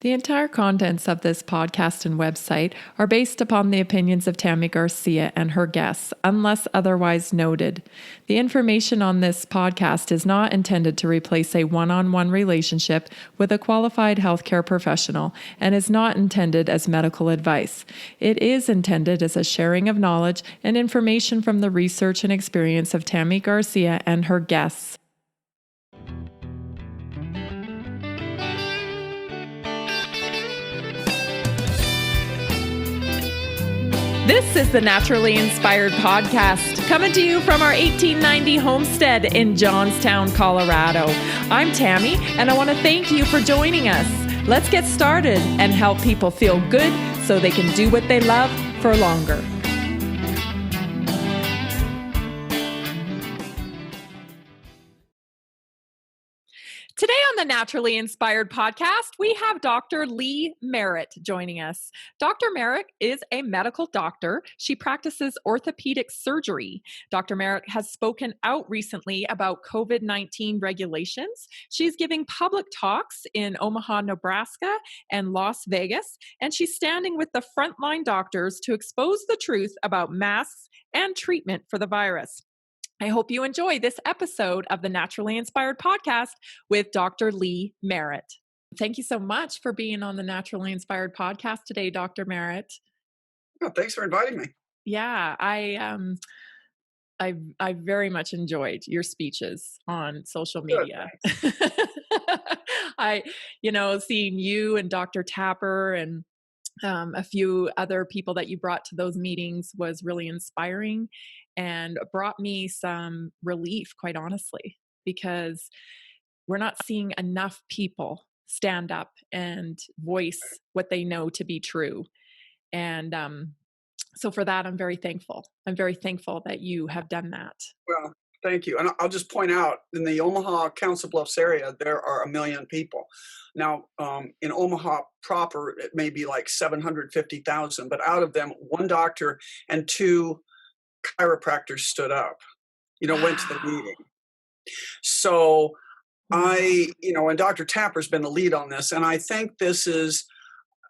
The entire contents of this podcast and website are based upon the opinions of Tammy Garcia and her guests, unless otherwise noted. The information on this podcast is not intended to replace a one-on-one relationship with a qualified healthcare professional and is not intended as medical advice. It is intended as a sharing of knowledge and information from the research and experience of Tammy Garcia and her guests. This is the Naturally Inspired Podcast, coming to you from our 1890 homestead in Johnstown, Colorado. I'm Tammy, and I want to thank you for joining us. Let's get started and help people feel good so they can do what they love for longer. Today on the Naturally Inspired Podcast, we have Dr. Lee Merritt joining us. Dr. Merritt is a medical doctor. She practices orthopedic surgery. Dr. Merritt has spoken out recently about COVID-19 regulations. She's giving public talks in Omaha, Nebraska and Las Vegas, and she's standing with the Frontline doctors to expose the truth about masks and treatment for the virus. I hope you enjoy this episode of the Naturally Inspired Podcast with Dr. Lee Merritt. Thank you so much for being on the Naturally Inspired Podcast today, Dr. Merritt. Oh, thanks for inviting me. Yeah, I very much enjoyed your speeches on social media. Seeing you and Dr. Tapper and a few other people that you brought to those meetings was really inspiring and brought me some relief, quite honestly, because we're not seeing enough people stand up and voice what they know to be true. And so for that, I'm very thankful. I'm very thankful that you have done that. Well, thank you. And I'll just point out, in the Omaha, Council Bluffs area, there are 1 million people. Now, in Omaha proper, it may be like 750,000, but out of them, 1 doctor and 2 chiropractors stood up, went to the meeting. So and Dr. Tapper's been the lead on this, and I think this is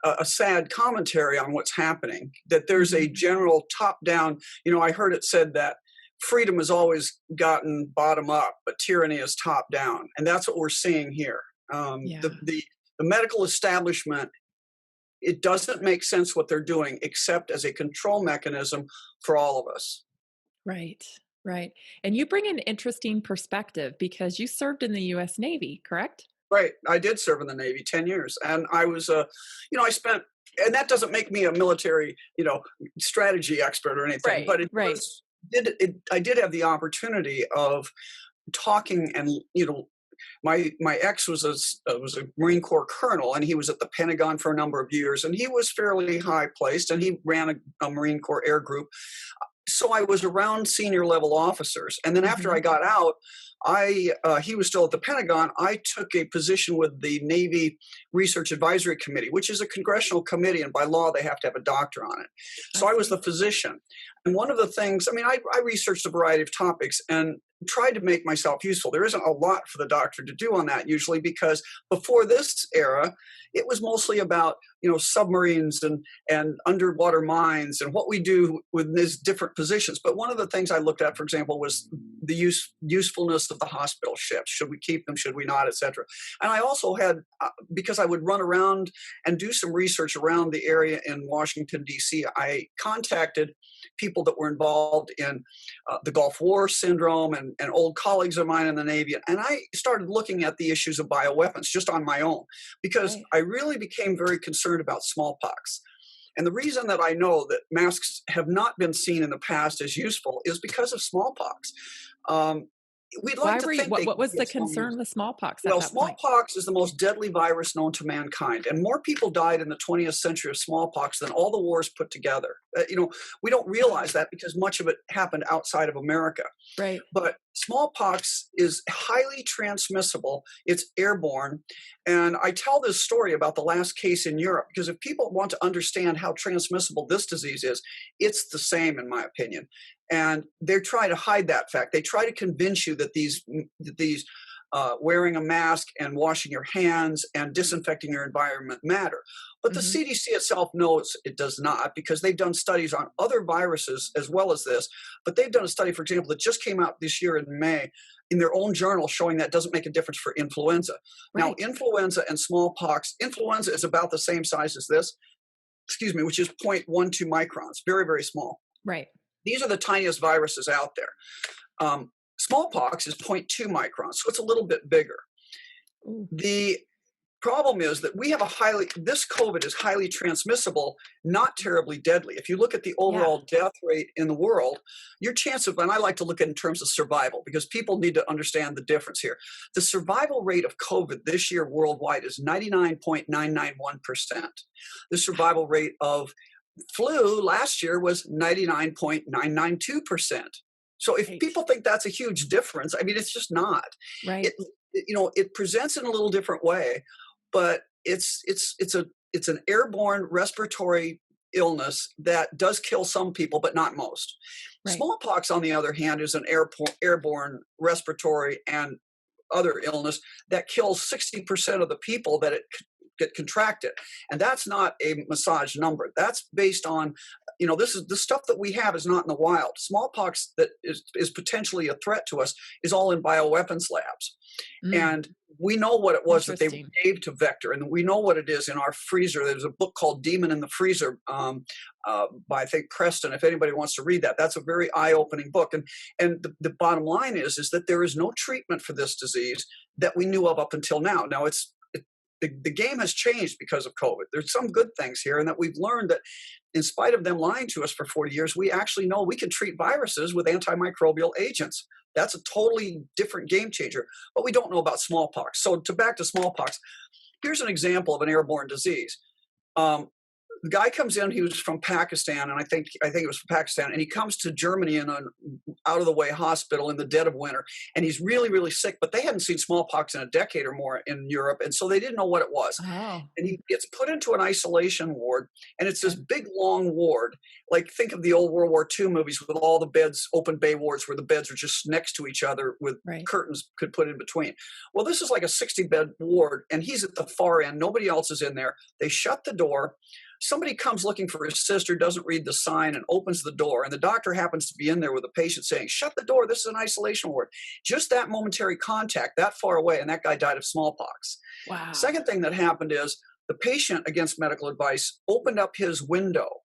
a sad commentary on what's happening, that there's a general top-down, I heard it said that freedom has always gotten bottom up, but tyranny is top down. And that's what we're seeing here. The medical establishment, it doesn't make sense what they're doing, except as a control mechanism for all of us. Right. And you bring an interesting perspective because you served in the U.S. Navy, correct? Right. I did serve in the Navy 10 years. And I was, I spent, and that doesn't make me a military, strategy expert or anything, but I did have the opportunity of talking, and my ex was a Marine Corps colonel, and he was at the Pentagon for a number of years, and he was fairly high placed, and he ran a Marine Corps air group. So I was around senior level officers, and then after I got out, he was still at the Pentagon. I took a position with the Navy Research Advisory Committee, which is a congressional committee, and by law they have to have a doctor on it. So I was the physician. And one of the things, I researched a variety of topics and tried to make myself useful. There isn't a lot for the doctor to do on that usually, because before this era, it was mostly about, submarines and underwater mines and what we do with these different positions. But one of the things I looked at, for example, was the usefulness of the hospital ships. Should we keep them? Should we not? Etc. And I also had, because I would run around and do some research around the area in Washington, D.C., I contacted people that were involved in the Gulf War syndrome and old colleagues of mine in the Navy. And I started looking at the issues of bioweapons just on my own, because I really became very concerned about smallpox. And the reason that I know that masks have not been seen in the past as useful is because of smallpox. We'd like to think what was the concern with smallpox? Well, smallpox is the most deadly virus known to mankind, and more people died in the 20th century of smallpox than all the wars put together. We don't realize that because much of it happened outside of America. Right. But smallpox is highly transmissible. It's airborne. And I tell this story about the last case in Europe because if people want to understand how transmissible this disease is, it's the same, in my opinion. And they're trying to hide that fact. They try to convince you that these wearing a mask and washing your hands and disinfecting your environment matter. But the CDC itself knows it does not, because they've done studies on other viruses as well as this. But they've done a study, for example, that just came out this year in May in their own journal showing that doesn't make a difference for influenza. Now, influenza and smallpox, influenza is about the same size as this, which is 0.12 microns, very, very small. Right. These are the tiniest viruses out there. Smallpox is 0.2 microns, so it's a little bit bigger. Ooh. The problem is that this COVID is highly transmissible, not terribly deadly. If you look at the overall death rate in the world, your chance of, and I like to look at it in terms of survival, because people need to understand the difference here. The survival rate of COVID this year worldwide is 99.991%. The survival rate of flu last year was 99.992%. So if people think that's a huge difference, I mean, it's just not. Right. It presents in a little different way, but it's an airborne respiratory illness that does kill some people, but not most. Right. Smallpox, on the other hand, is an airborne respiratory and other illness that kills 60% of the people that it get contracted. And that's not a massage number. That's based on, this is the stuff that we have is not in the wild. Smallpox that is potentially a threat to us is all in bioweapons labs. And we know what it was that they gave to Vector, and we know what it is in our freezer. There's a book called Demon in the Freezer by, I think, Preston. If anybody wants to read that, that's a very eye-opening book. And the bottom line is that there is no treatment for this disease that we knew of up until now. Now, the game has changed because of COVID. There's some good things here, and that we've learned that in spite of them lying to us for 40 years, we actually know we can treat viruses with antimicrobial agents. That's a totally different game changer, but we don't know about smallpox. So back to smallpox, here's an example of an airborne disease. The guy comes in, he was from Pakistan, and I think it was from Pakistan, and he comes to Germany in an out-of-the-way hospital in the dead of winter, and he's really, really sick, but they hadn't seen smallpox in a decade or more in Europe, and so they didn't know what it was. Oh. And he gets put into an isolation ward, and it's this big, long ward, like think of the old World War II movies with all the beds, open bay wards where the beds are just next to each other with curtains could put in between. Well, this is like a 60-bed ward, and he's at the far end. Nobody else is in there. They shut the door. Somebody comes looking for his sister, doesn't read the sign, and opens the door. And the doctor happens to be in there with a patient saying, "Shut the door, this is an isolation ward." Just that momentary contact, that far away, and that guy died of smallpox. Wow. Second thing that happened is the patient, against medical advice, opened up his window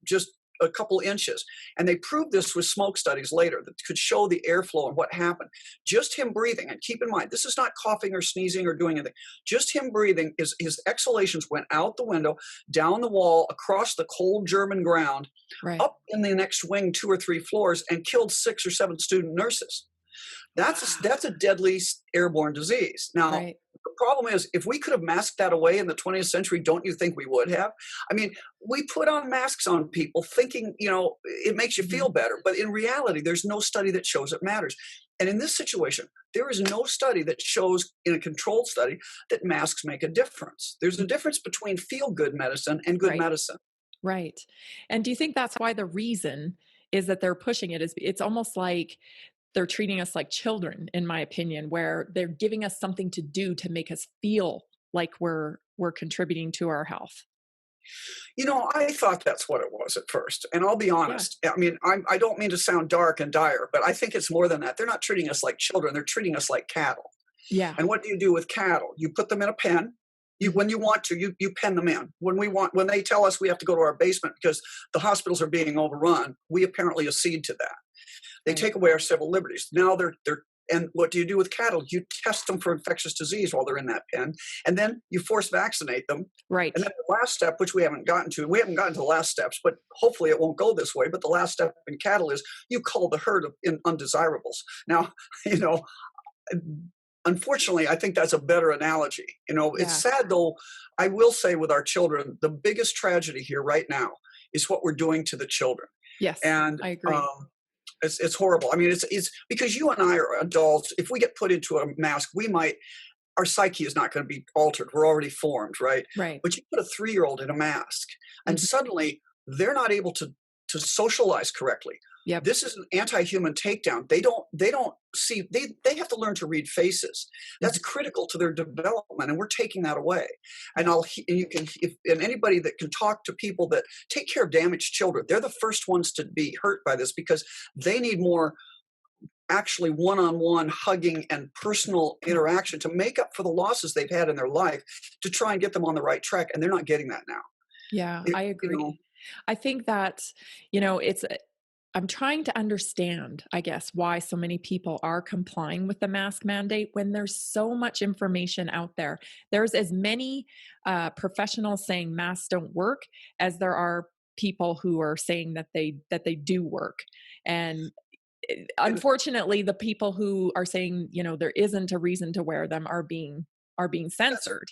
just a couple inches. And they proved this with smoke studies later that could show the airflow and what happened. Just him breathing, and keep in mind, this is not coughing or sneezing or doing anything. Just him breathing, his exhalations went out the window, down the wall, across the cold German ground, up in the next wing 2 or 3 floors, and killed 6 or 7 student nurses. That's a deadly airborne disease. Now, the problem is, if we could have masked that away in the 20th century, don't you think we would have? I mean, we put on masks on people thinking, it makes you feel better. But in reality, there's no study that shows it matters. And in this situation, there is no study that shows in a controlled study that masks make a difference. There's a difference between feel-good medicine and good medicine. Right. And do you think that's why the reason is that they're pushing it? It's almost like they're treating us like children, in my opinion, where they're giving us something to do to make us feel like we're contributing to our health. I thought that's what it was at first. And I'll be honest. I mean, I don't mean to sound dark and dire, but I think it's more than that. They're not treating us like children. They're treating us like cattle. Yeah. And what do you do with cattle? You put them in a pen. When you want to, you pen them in. When they tell us we have to go to our basement because the hospitals are being overrun, we apparently accede to that. They take away our civil liberties. Now and what do you do with cattle? You test them for infectious disease while they're in that pen, and then you force vaccinate them. Right. And then the last step, which we haven't gotten to the last steps, but hopefully it won't go this way. But the last step in cattle is you cull the herd of undesirables. Now, unfortunately, I think that's a better analogy. It's sad though. I will say with our children, the biggest tragedy here right now is what we're doing to the children. Yes, and I agree. It's horrible. I mean, it's because you and I are adults. If we get put into a mask, our psyche is not going to be altered. We're already formed, right? Right. But you put a 3-year-old in a mask, and suddenly they're not able to socialize correctly. Yep. This is an anti-human takedown. They don't see, they have to learn to read faces. That's critical to their development, and we're taking that away. And and anybody that can talk to people that take care of damaged children, they're the first ones to be hurt by this, because they need more actually one-on-one hugging and personal interaction to make up for the losses they've had in their life, to try and get them on the right track. And they're not getting that now. Yeah, I agree. I think that, I'm trying to understand, I guess, why so many people are complying with the mask mandate when there's so much information out there. There's as many professionals saying masks don't work as there are people who are saying that they do work. And unfortunately, the people who are saying, there isn't a reason to wear them are being censored.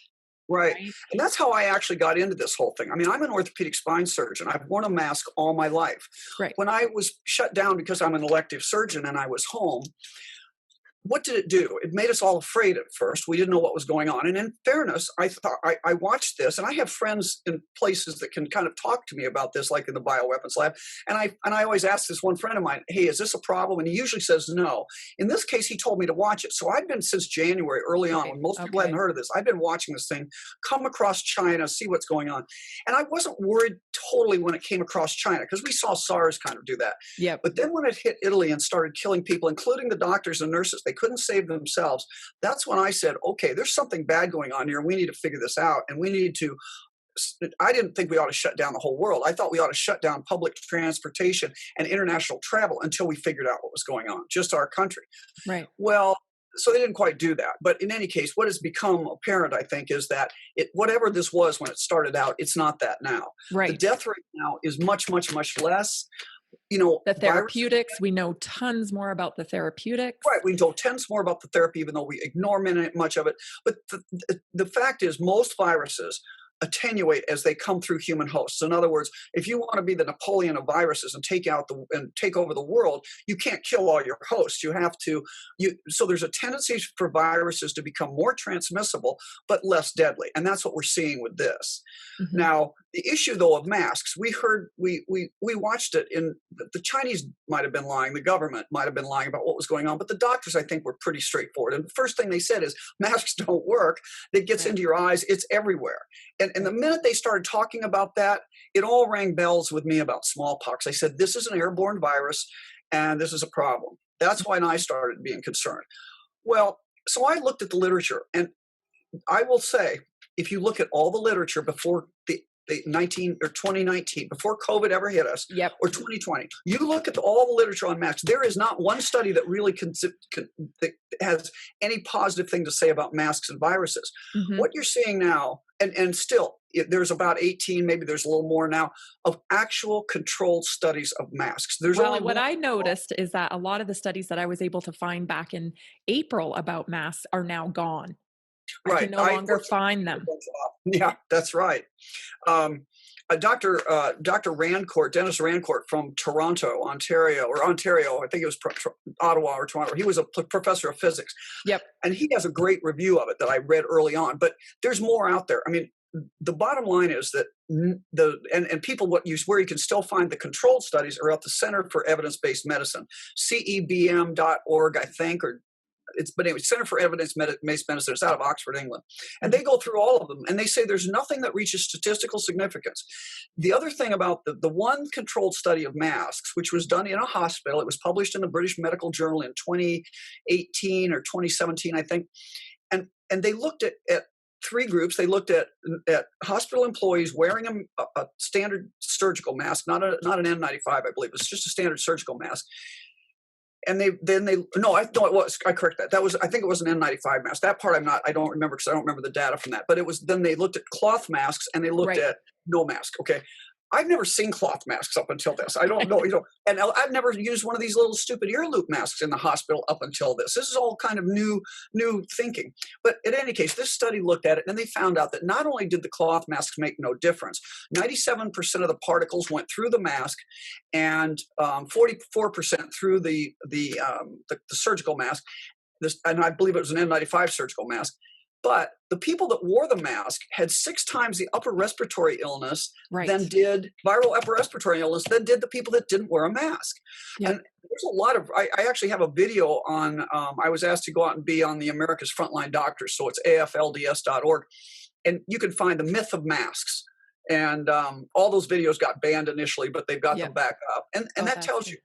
Right. And that's how I actually got into this whole thing. I mean, I'm an orthopedic spine surgeon. I've worn a mask all my life. Right. When I was shut down because I'm an elective surgeon and I was home, what did it do? It made us all afraid at first. We didn't know what was going on. And in fairness, I thought I watched this, and I have friends in places that can kind of talk to me about this, like in the bioweapons lab. And I always ask this one friend of mine, hey, is this a problem? And he usually says no. In this case, he told me to watch it. So I've been, since January, early on, when most people hadn't heard of this, I've been watching this thing come across China, see what's going on. And I wasn't worried totally when it came across China, because we saw SARS kind of do that. Yeah. But then when it hit Italy and started killing people, including the doctors and nurses, they couldn't save themselves. That's when I said, okay, there's something bad going on here. We need to figure this out. And we need to, I didn't think we ought to shut down the whole world. I thought we ought to shut down public transportation and international travel until we figured out what was going on, just our country. Right. Well, so they didn't quite do that. But in any case, what has become apparent, I think, is that whatever this was when it started out, it's not that now. Right. The death rate now is much, much, much less. The therapeutics, we know tons more about the therapeutics. Right, we know tons more about the therapy, even though we ignore much of it. But the fact is, most viruses attenuate as they come through human hosts. In other words, if you want to be the Napoleon of viruses and take over the world, you can't kill all your hosts. You have to. So there's a tendency for viruses to become more transmissible but less deadly, and that's what we're seeing with this. Mm-hmm. Now, the issue though of masks, we watched it in the Chinese might have been lying, the government might have been lying about what was going on, but the doctors, I think, were pretty straightforward. And the first thing they said is masks don't work. It gets into your eyes. It's everywhere. And the minute they started talking about that, it all rang bells with me about smallpox. I said, this is an airborne virus, and this is a problem. That's when I started being concerned. Well, so I looked at the literature, and I will say, if you look at all the literature before the 2019, before COVID ever hit us, or 2020, you look at all the literature on masks, there is not one study that really that has any positive thing to say about masks and viruses. Mm-hmm. What you're seeing now, and still, there's about 18, maybe there's a little more now, of actual controlled studies of masks. What I noticed is that a lot of the studies that I was able to find back in April about masks are now gone. Right. I can no longer find them. Yeah, that's right. Dr. Rancourt, Dennis Rancourt from Toronto, Ontario, I think it was Ottawa or Toronto. He was a professor of physics. Yep. And he has a great review of it that I read early on, but there's more out there. I mean, the bottom line is that people, where you can still find the controlled studies are at the Center for Evidence-Based Medicine, cebm.org, I think, but anyway, Center for Evidence-Based Medicine. It's out of Oxford, England. And they go through all of them, and they say there's nothing that reaches statistical significance. The other thing about the one controlled study of masks, which was done in a hospital, it was published in the British Medical Journal in 2018 or 2017, I think. And they looked at three groups. They looked at hospital employees wearing a standard surgical mask, not an N95, I believe. It's just a standard surgical mask. And I correct that. I think it was an N95 mask. That part I don't remember because I don't remember the data from that. But then they looked at cloth masks and they looked at no mask. Okay. I've never seen cloth masks up until this. I don't know, and I've never used one of these little stupid ear loop masks in the hospital up until this. This is all kind of new thinking. But in any case, this study looked at it and they found out that not only did the cloth masks make no difference, 97% of the particles went through the mask and 44% through the surgical mask. And I believe it was an N95 surgical mask. But the people that wore the mask had 6 times the upper respiratory illness than Right. did viral upper respiratory illness than did the people that didn't wear a mask. Yep. And there's a lot of, I actually have a video on, I was asked to go out and be on the America's Frontline Doctors. So it's aflds.org. And you can find the myth of masks. And all those videos got banned initially, but they've got them back up. And that tells you,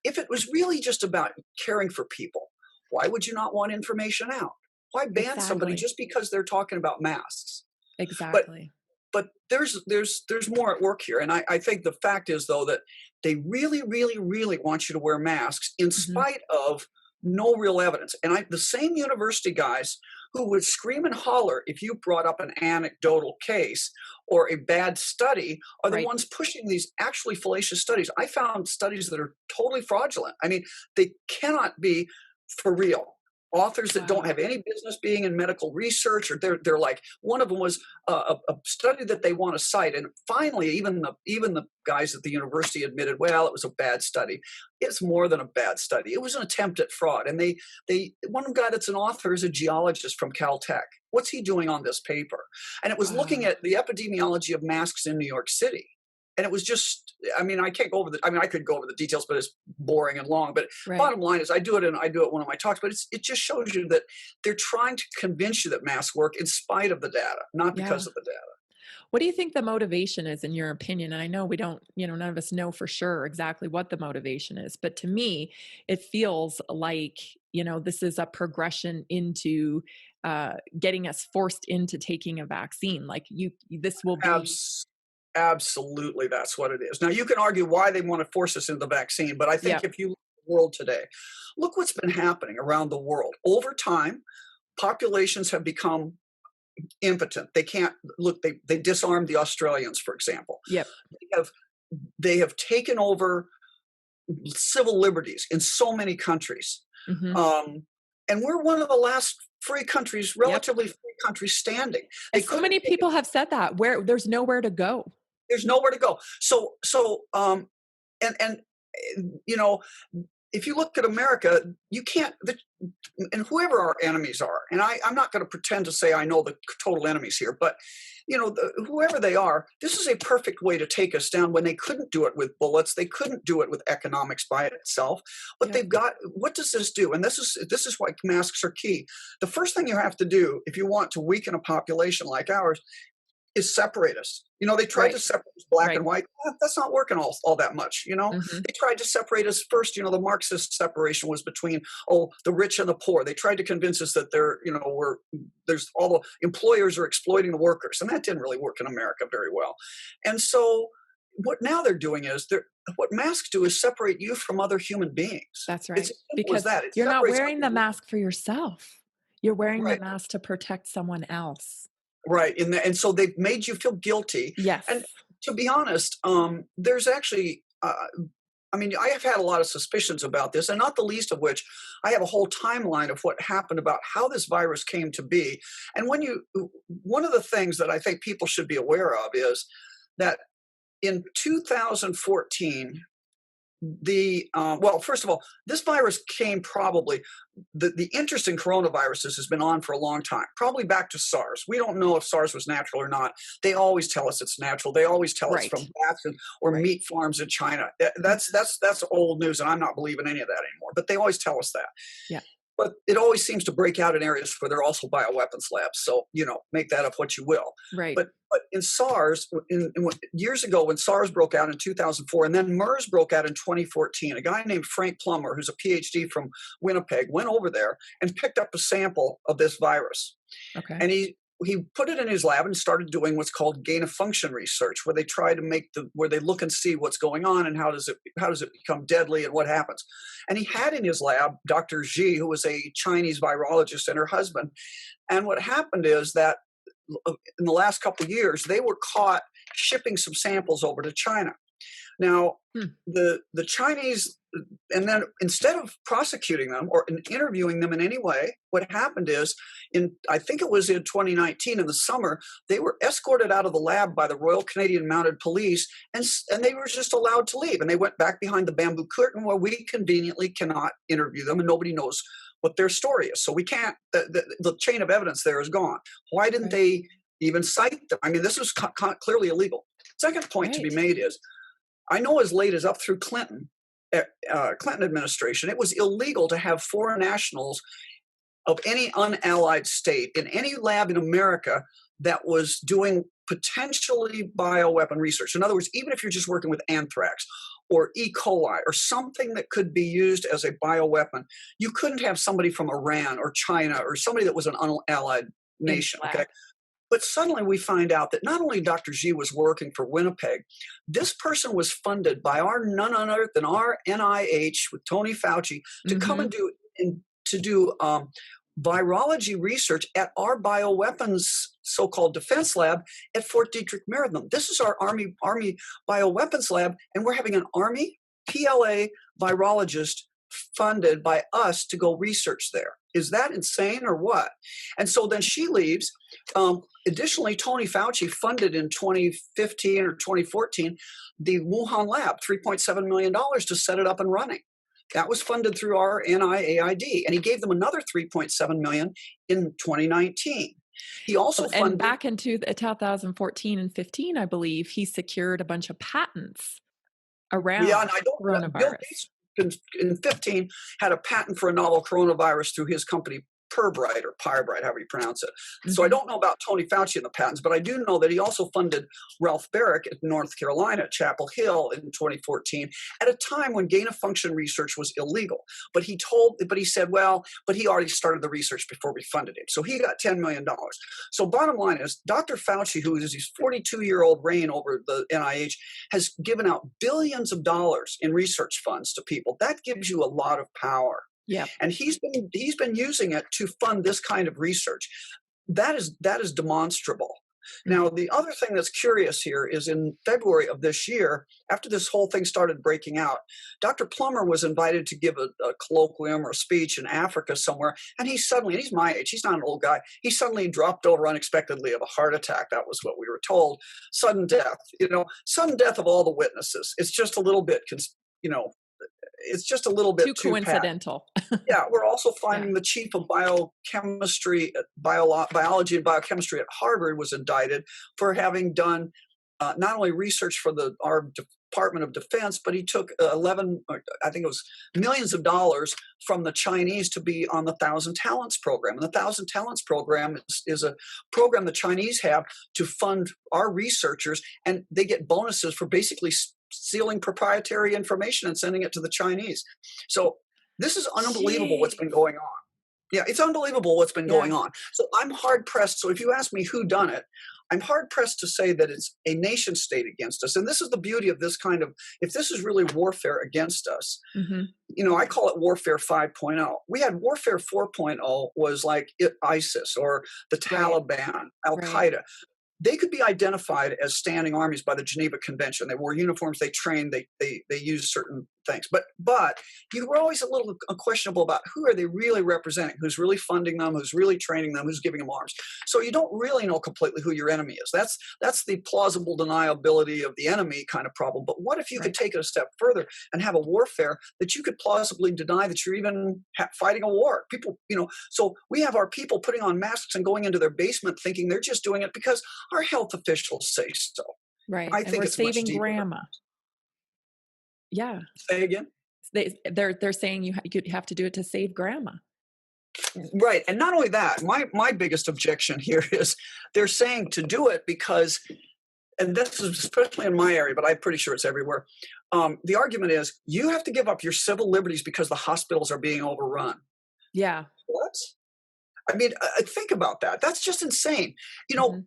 if it was really just about caring for people, why would you not want information out? Why ban somebody just because they're talking about masks? Exactly. But there's more at work here. And I think the fact is, though, that they really, really, really want you to wear masks in spite of no real evidence. And the same university guys who would scream and holler if you brought up an anecdotal case or a bad study are the ones pushing these actually fallacious studies. I found studies that are totally fraudulent. I mean, they cannot be for real. Authors that don't have any business being in medical research, or they're like, one of them was a study that they want to cite, and finally, even the guys at the university admitted, well, it was a bad study. It's more than a bad study. It was an attempt at fraud. And they one guy that's an author is a geologist from Caltech. What's he doing on this paper? And it was looking at the epidemiology of masks in New York City. And it was just, I mean, I can't go over I could go over the details, but it's boring and long. But bottom line is I do it in one of my talks, but it just shows you that they're trying to convince you that masks work in spite of the data, not because of the data. What do you think the motivation is, in your opinion? And I know we don't, none of us know for sure exactly what the motivation is, but to me, it feels like, this is a progression into getting us forced into taking a vaccine. Like this will be. Absolutely, that's what it is. Now, you can argue why they want to force us into the vaccine, but I think if you look at the world today, look what's been happening around the world. Over time, populations have become impotent. They can't look. They disarmed the Australians, for example. Yep. They have taken over civil liberties in so many countries, and we're one of the last free countries, relatively free countries standing. So many people have said that there's nowhere to go. There's nowhere to go. So, if you look at America, you can't, and whoever our enemies are, and I'm not going to pretend to say I know the total enemies here, but, whoever they are, this is a perfect way to take us down when they couldn't do it with bullets. They couldn't do it with economics by itself, but they've got, what does this do? And this is why masks are key. The first thing you have to do if you want to weaken a population like ours is separate us. They tried to separate us black and white. That's not working all that much. They tried to separate us first. The Marxist separation was between, the rich and the poor. They tried to convince us that there's all the employers are exploiting the workers. And that didn't really work in America very well. And so what now they're doing is what masks do is separate you from other human beings. That's right. It's because you're not wearing the mask for yourself. You're wearing the mask to protect someone else. Right. And so they've made you feel guilty. Yes. And to be honest, there's actually, I have had a lot of suspicions about this, and not the least of which I have a whole timeline of what happened about how this virus came to be. And one of the things that I think people should be aware of is that in 2014, first of all, this virus came probably, the interest in coronaviruses has been on for a long time, probably back to SARS. We don't know if SARS was natural or not. They always tell us it's natural. They always tell us from bats or meat farms in China. That's old news, and I'm not believing any of that anymore. But they always tell us that. Yeah. But it always seems to break out in areas where there are also bioweapons labs. So, make that up what you will. Right. But in SARS, years ago when SARS broke out in 2004, and then MERS broke out in 2014, a guy named Frank Plummer, who's a PhD from Winnipeg, went over there and picked up a sample of this virus. Okay. And he put it in his lab and started doing what's called gain of function research, where they try to where they look and see what's going on and how does it become deadly and what happens. And he had in his lab Dr. Xi, who was a Chinese virologist, and her husband. And what happened is that in the last couple of years, they were caught shipping some samples over to China. Now, the Chinese, and then instead of prosecuting them or interviewing them in any way, what happened is, I think it was in 2019 in the summer, they were escorted out of the lab by the Royal Canadian Mounted Police, and they were just allowed to leave. And they went back behind the bamboo curtain where we conveniently cannot interview them, and nobody knows what their story is. So we can't, the chain of evidence there is gone. Why didn't they even cite them? I mean, this was clearly illegal. Second point to be made is, I know as late as up through Clinton administration, it was illegal to have foreign nationals of any unallied state in any lab in America that was doing potentially bioweapon research. In other words, even if you're just working with anthrax or E. coli or something that could be used as a bioweapon, you couldn't have somebody from Iran or China or somebody that was an unallied nation. Okay. But suddenly we find out that not only Dr. G was working for Winnipeg, this person was funded by none other than our NIH with Tony Fauci to come and do virology research at our bioweapons so-called defense lab at Fort Detrick, Maryland. This is our Army bioweapons lab, and we're having an Army PLA virologist funded by us to go research there. Is that insane or what? And so then she leaves. Additionally, Tony Fauci funded in 2015 or 2014 the Wuhan lab, $3.7 million to set it up and running. That was funded through our NIAID, and he gave them another $3.7 million in 2019. He also funded, and back into 2014 and 15, I believe, he secured a bunch of patents around coronavirus. Bill Gates in 15 had a patent for a novel coronavirus through his company Pirbright or Pirbright, however you pronounce it. So I don't know about Tony Fauci and the patents, but I do know that he also funded Ralph Barrick at North Carolina at Chapel Hill in 2014 at a time when gain-of-function research was illegal. But he said, but he already started the research before we funded him. So he got $10 million. So bottom line is, Dr. Fauci, who is his 42-year-old reign over the NIH, has given out billions of dollars in research funds to people. That gives you a lot of power. Yeah, and he's been using it to fund this kind of research. That is demonstrable. Now, the other thing that's curious here is in February of this year, after this whole thing started breaking out, Dr. Plummer was invited to give a colloquium or a speech in Africa somewhere, and he's my age, he's not an old guy, he suddenly dropped over unexpectedly of a heart attack. That was what we were told. Sudden death, sudden death of all the witnesses. It's just a little bit, it's just a little bit too coincidental. Yeah, we're also finding the chief of biochemistry, biology and biochemistry at Harvard was indicted for having done not only research for our Department of Defense, but he took millions of dollars from the Chinese to be on the 1,000 Talents program. And the 1,000 Talents program is a program the Chinese have to fund our researchers, and they get bonuses for basically stealing proprietary information and sending it to the Chinese. So this is unbelievable what's been going on. Yeah, it's unbelievable what's been going on. So I'm hard pressed. So if you ask me who done it, I'm hard pressed to say that it's a nation state against us. And this is the beauty of this kind of, if this is really warfare against us, I call it warfare 5.0. We had warfare 4.0 was like ISIS or the Taliban, Al-Qaeda. They could be identified as standing armies by the Geneva Convention. They wore uniforms, they trained, they used certain things. But you were always a little questionable about who are they really representing, who's really funding them, who's really training them, who's giving them arms. So you don't really know completely who your enemy is. That's the plausible deniability of the enemy kind of problem. But what if you could take it a step further and have a warfare that you could plausibly deny that you're even fighting a war? People, so we have our people putting on masks and going into their basement thinking they're just doing it because our health officials say so. Right. I think we're it's saving grandma. Yeah. Say again? They're saying you have to do it to save grandma. Right. And not only that, my biggest objection here is they're saying to do it because, and this is especially in my area, but I'm pretty sure it's everywhere. The argument is you have to give up your civil liberties because the hospitals are being overrun. Yeah. What? I mean, think about that. That's just insane.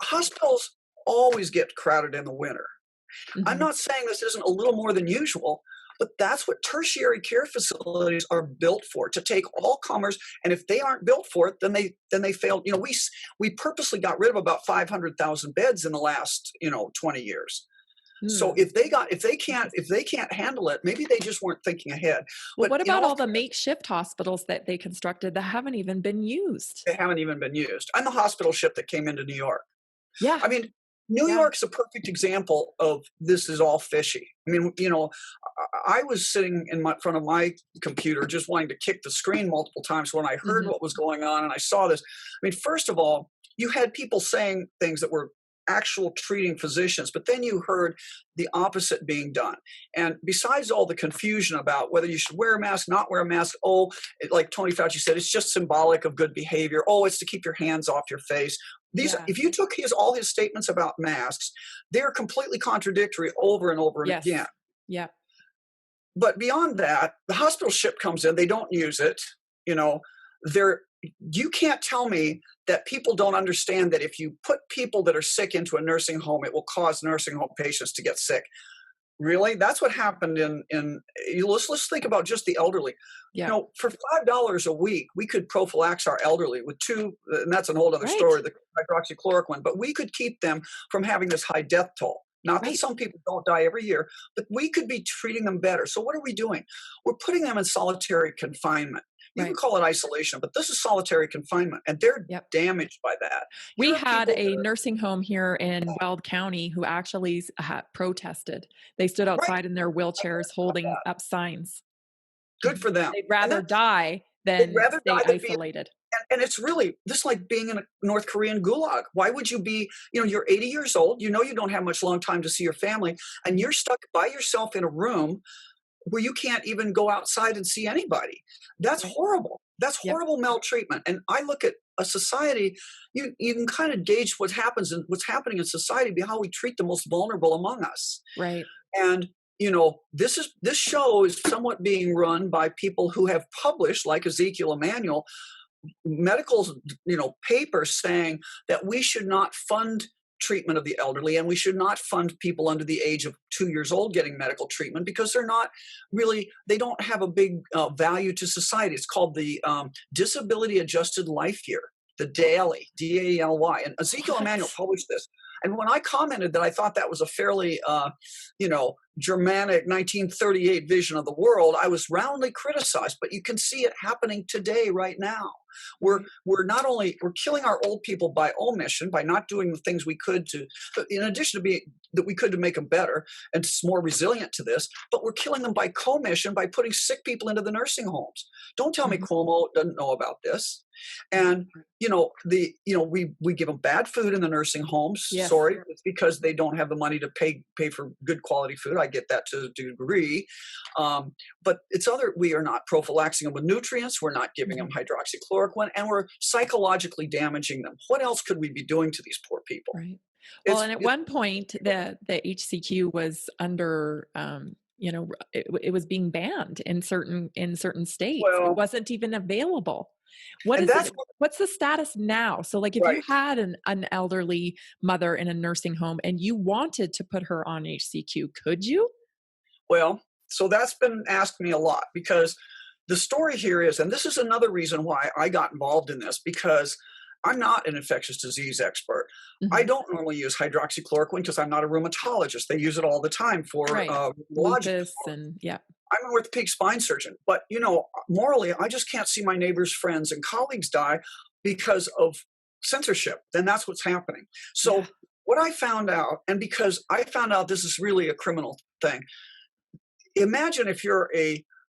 Hospitals always get crowded in the winter. I'm not saying this isn't a little more than usual, but that's what tertiary care facilities are built for, to take all comers. And if they aren't built for it, then they failed. We purposely got rid of about 500,000 beds in the last 20 years. So if they can't handle it, maybe they just weren't thinking ahead. Well, what about all the makeshift hospitals that they constructed that haven't even been used? They haven't even been used. And the hospital ship that came into New York. Yeah. I mean, New York's a perfect example of this is all fishy. I mean, I was sitting in front of my computer just wanting to kick the screen multiple times when I heard what was going on and I saw this. I mean, first of all, you had people saying things that were actual treating physicians, but then you heard the opposite being done. And besides all the confusion about whether you should wear a mask, not wear a mask, like Tony Fauci said, it's just symbolic of good behavior. Oh, it's to keep your hands off your face. If you took all his statements about masks, they're completely contradictory over and over and again. Yeah. But beyond that, the hospital ship comes in, they don't use it. You can't tell me that people don't understand that if you put people that are sick into a nursing home, it will cause nursing home patients to get sick. Really? That's what happened let's think about just the elderly. Yeah. For $5 a week, we could prophylax our elderly with and that's an whole other story, the hydroxychloroquine, but we could keep them from having this high death toll. Not that some people don't die every year, but we could be treating them better. So what are we doing? We're putting them in solitary confinement. You can call it isolation, but this is solitary confinement, and they're damaged by that. We had a nursing home here in Weld County who actually protested. They stood outside in their wheelchairs holding up signs. Good for them. They'd rather die than stay isolated. And it's really just like being in a North Korean gulag. Why would you be, you're 80 years old, you don't have much long time to see your family, and you're stuck by yourself in a room where you can't even go outside and see anybody. That's horrible. That's horrible maltreatment. And I look at a society, you can kind of gauge what's happening in society by how we treat the most vulnerable among us. Right. And this show is somewhat being run by people who have published, like Ezekiel Emanuel, medical papers saying that we should not fund treatment of the elderly, and we should not fund people under the age of 2 years old getting medical treatment because they don't have a big value to society. It's called the disability adjusted life year, the DALY, DALY. And Ezekiel Emanuel published this. And when I commented that I thought that was a fairly, Germanic 1938 vision of the world, I was roundly criticized. But you can see it happening today, right now. We're killing our old people by omission, by not doing the things we could in addition to make them better and more resilient to this, but we're killing them by commission, by putting sick people into the nursing homes. Don't tell me Cuomo doesn't know about this. And we give them bad food in the nursing homes. Yes. Sorry, it's because they don't have the money to pay for good quality food. I get that to a degree, but we are not prophylaxing them with nutrients. We're not giving them hydroxychloroquine, and we're psychologically damaging them. What else could we be doing to these poor people? Right. Well, and at one point, the HCQ was under. It was being banned in certain states. It wasn't even available. What's the status now? So like if you had an elderly mother in a nursing home and you wanted to put her on HCQ, could you? Well, so that's been asked me a lot because the story here is, and this is another reason why I got involved in this, because I'm not an infectious disease expert. I don't normally use hydroxychloroquine because I'm not a rheumatologist. They use it all the time for lupus and I'm an orthopedic spine surgeon, but morally, I just can't see my neighbors, friends, and colleagues die because of censorship. Then that's what's happening. So what I found out, and because I found out this is really a criminal thing. Imagine if you're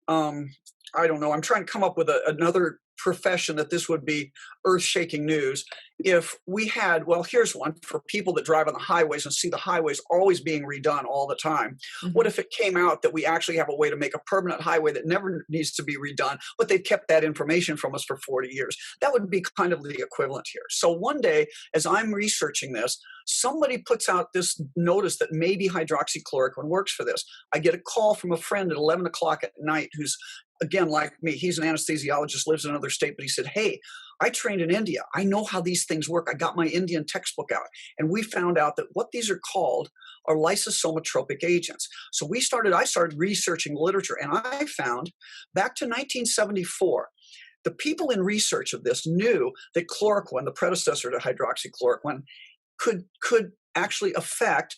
I don't know, I'm trying to come up with another profession that this would be earth-shaking news. If we had, here's one for people that drive on the highways and see the highways always being redone all the time. What if it came out that we actually have a way to make a permanent highway that never needs to be redone, but they've kept that information from us for 40 years? That would be kind of the equivalent here. So one day, as I'm researching this, somebody puts out this notice that maybe hydroxychloroquine works for this. I get a call from a friend at 11 o'clock at night who's, again, like me, he's an anesthesiologist, lives in another state, but he said, hey, I trained in India. I know how these things work. I got my Indian textbook out, and we found out that what these are called are lysosomotropic agents. So I started researching literature, and I found back to 1974, the people in research of this knew that chloroquine, the predecessor to hydroxychloroquine, could actually affect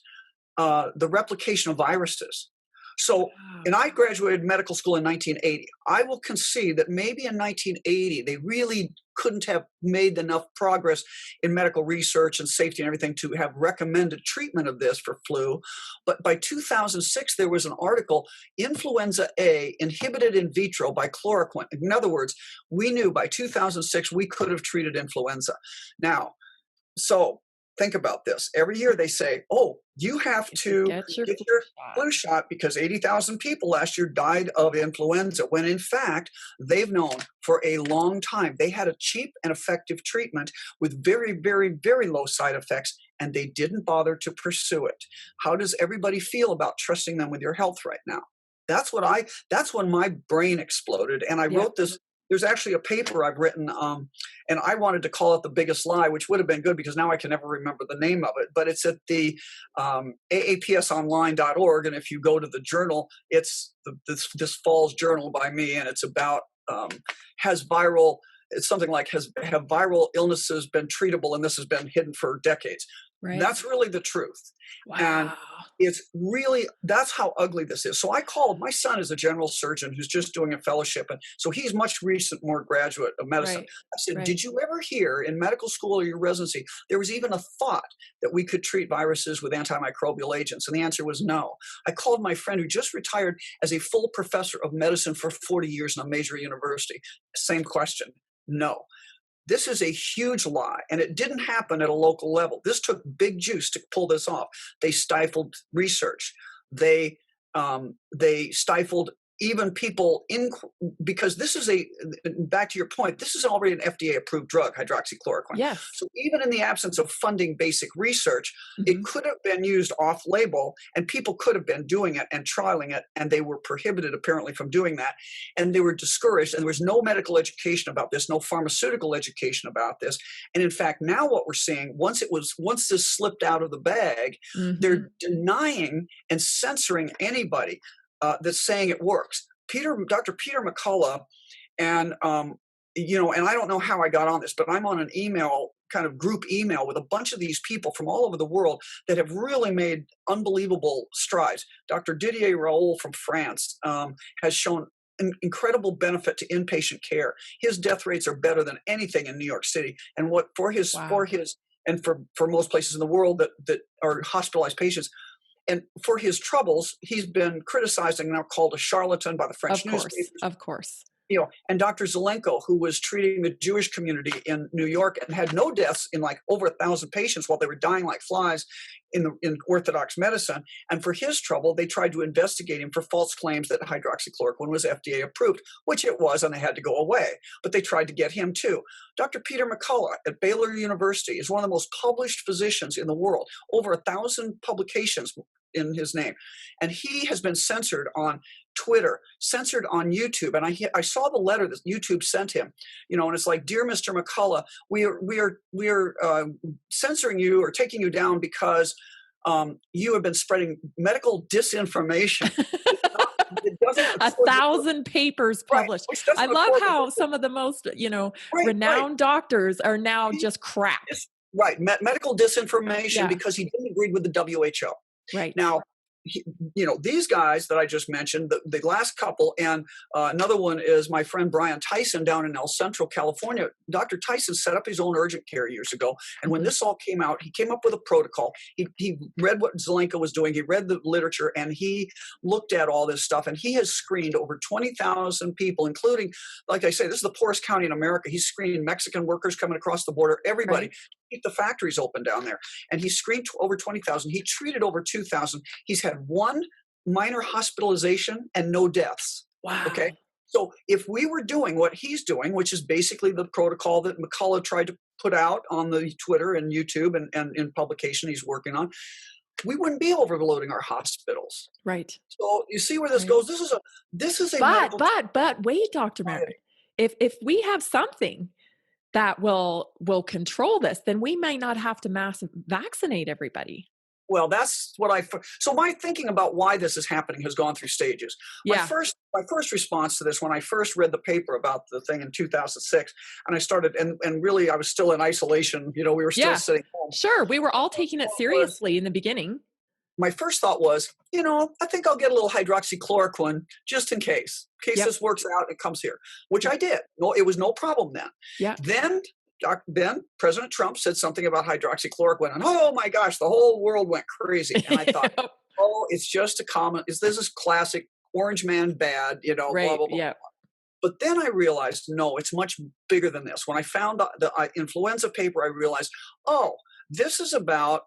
the replication of viruses. So, and Wow. I graduated medical school in 1980. I will concede that maybe in 1980, they really couldn't have made enough progress in medical research and safety and everything to have recommended treatment of this for flu. But by 2006, there was an article, Influenza A inhibited in vitro by chloroquine. In other words, we knew by 2006 we could have treated influenza. Now, so think about this. Every year they say, oh, you have to Get your get flu your shot. flu shot because 80,000 people last year died of influenza, when in fact, they've known for a long time they had a cheap and effective treatment with very, very, very low side effects, and they didn't bother to pursue it. How does everybody feel about trusting them with your health right now? That's when my brain exploded. And I wrote this. There's actually a paper I've written, and I wanted to call it The Biggest Lie, which would have been good because now I can never remember the name of it. But it's at the aapsonline.org, and if you go to the journal, it's this fall's journal by me, and it's about it's something like have viral illnesses been treatable, and this has been hidden for decades. Right. That's really the truth. Wow. And it's really, that's how ugly this is. So I called, my son is a general surgeon who's just doing a fellowship. And so he's much more graduate of medicine. Right. I said, Right. Did you ever hear in medical school or your residency, there was even a thought that we could treat viruses with antimicrobial agents? And the answer was no. I called my friend who just retired as a full professor of medicine for 40 years in a major university. Same question. No. This is a huge lie, and it didn't happen at a local level. This took big juice to pull this off. They stifled research. They stifled even people because this is back to your point, this is already an FDA approved drug, hydroxychloroquine. Yes. So even in the absence of funding basic research, it could have been used off label, and people could have been doing it and trialing it, and they were prohibited apparently from doing that. And they were discouraged, and there was no medical education about this, no pharmaceutical education about this. And in fact, now what we're seeing, once this slipped out of the bag, they're denying and censoring anybody that's saying it works. Dr. Peter McCullough, and and I don't know how I got on this, but I'm on an kind of group email with a bunch of these people from all over the world that have really made unbelievable strides. Dr. Didier Raoul from France has shown an incredible benefit to inpatient care. His death rates are better than anything in New York City, and for most places in the world that are hospitalized patients. And for his troubles, he's been criticized and now called a charlatan by the French newspapers. Of course. And Dr. Zelenko, who was treating the Jewish community in New York and had no deaths in like over 1,000 patients while they were dying like flies in Orthodox medicine. And for his trouble, they tried to investigate him for false claims that hydroxychloroquine was FDA approved, which it was, and they had to go away. But they tried to get him too. Dr. Peter McCullough at Baylor University is one of the most published physicians in the world, over 1,000 publications in his name. And he has been censored on Twitter, censored on YouTube. And I saw the letter that YouTube sent him, and it's like, Dear Mr. McCullough, we are censoring you or taking you down because you have been spreading medical disinformation. It doesn't 1,000 papers published. Right, I love how some of the most, renowned doctors are now just crap. Right. Medical disinformation because he didn't agree with the WHO. Right. Now, these guys that I just mentioned, the last couple, and another one is my friend Brian Tyson down in El Centro, California. Dr. Tyson set up his own urgent care years ago. And when this all came out, he came up with a protocol. He read what Zelenko was doing. He read the literature, and he looked at all this stuff. And he has screened over 20,000 people, including, like I say, this is the poorest county in America. He's screening Mexican workers coming across the border, everybody. Right. Keep the factories open down there. And he screened over 20,000. He treated over 2,000. He's had one minor hospitalization and no deaths. Wow. Okay. So if we were doing what he's doing, which is basically the protocol that McCullough tried to put out on the Twitter and YouTube and in publication he's working on, we wouldn't be overloading our hospitals. Right. So you see where this goes. This is a but wait, Dr. Merritt. If we have something that will control this, then we may not have to mass vaccinate everybody. Well, that's what so my thinking about why this is happening has gone through stages. My first response to this, when I first read the paper about the thing in 2006, and I started, and really I was still in isolation, we were still sitting home. Sure, we were all taking it seriously in the beginning. my first thought was, I think I'll get a little hydroxychloroquine just in case this works out and it comes here, which I did. No, it was no problem then. Yeah. Then President Trump said something about hydroxychloroquine, and oh my gosh, the whole world went crazy. And I thought, oh, it's just a common, this is classic orange man bad, blah, blah, blah. Yeah. But then I realized, no, it's much bigger than this. When I found the influenza paper, I realized, oh, this is about,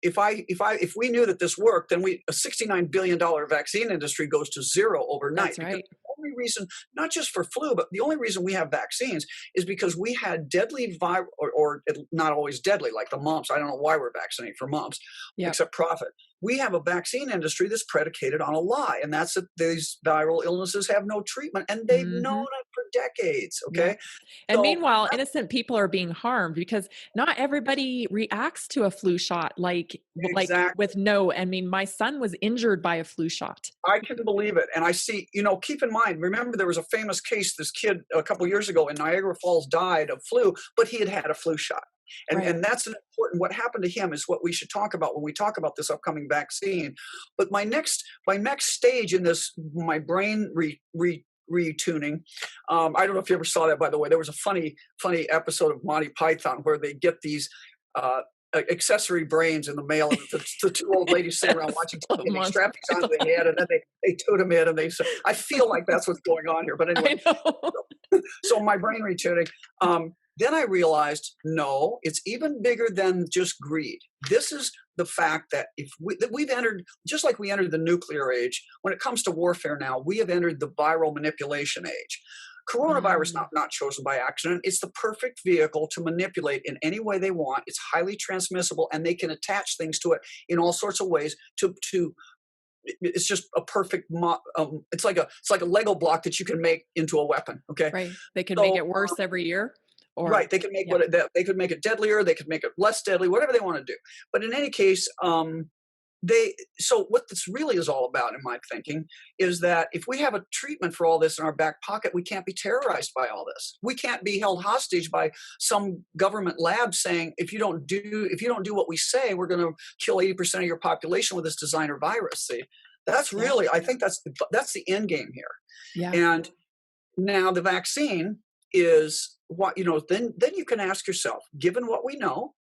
if we knew that this worked, then a $69 billion vaccine industry goes to zero overnight. That's right. Because the only reason, not just for flu, but the only reason we have vaccines is because we had deadly or not always deadly, like the mumps. I don't know why we're vaccinating for mumps, except profit. We have a vaccine industry that's predicated on a lie, and that's that these viral illnesses have no treatment, and they've known it for decades, okay? Yeah. And meanwhile, innocent people are being harmed because not everybody reacts to a flu shot like with my son was injured by a flu shot. I can believe it. And I see, keep in mind, remember there was a famous case, this kid a couple years ago in Niagara Falls died of flu, but he had a flu shot. And that's an important, what happened to him is what we should talk about when we talk about this upcoming vaccine. But my next stage in this, my brain retuning, I don't know if you ever saw that, by the way. There was a funny episode of Monty Python where they get these accessory brains in the mail, and the two old ladies sit around watching TV, and they strap these onto the head, and then they toot them in, and they say, I feel like that's what's going on here. But anyway, so my brain retuning. Then I realized, no, it's even bigger than just greed. This is the fact that we've entered, just like we entered the nuclear age, when it comes to warfare now, we have entered the viral manipulation age. Coronavirus not chosen by accident. It's the perfect vehicle to manipulate in any way they want. It's highly transmissible, and they can attach things to it in all sorts of ways to it's just a perfect it's like a Lego block that you can make into a weapon. Okay. Right. They can make it worse every year. Right. They can make they could make it deadlier. They could make it less deadly, whatever they want to do. But in any case, so what this really is all about, in my thinking, is that if we have a treatment for all this in our back pocket, we can't be terrorized by all this. We can't be held hostage by some government lab saying, if you don't do what we say, we're going to kill 80% of your population with this designer virus. See, that's really, I think that's the end game here. Yeah. And now the vaccine is what, then you can ask yourself, given what we know,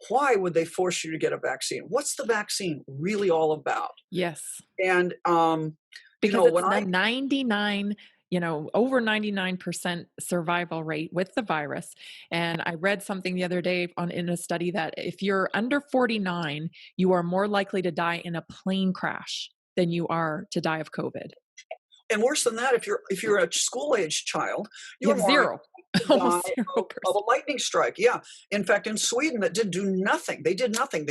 why would they force you to get a vaccine? What's the vaccine really all about? Yes. And, because it's a 99, over 99% survival rate with the virus. And I read something the other day in a study that if you're under 49, you are more likely to die in a plane crash than you are to die of COVID. And worse than that, if you're a school-age child, you're more zero. Almost 0%. Of a lightning strike. Yeah. In fact, in Sweden, that did do nothing. They did nothing.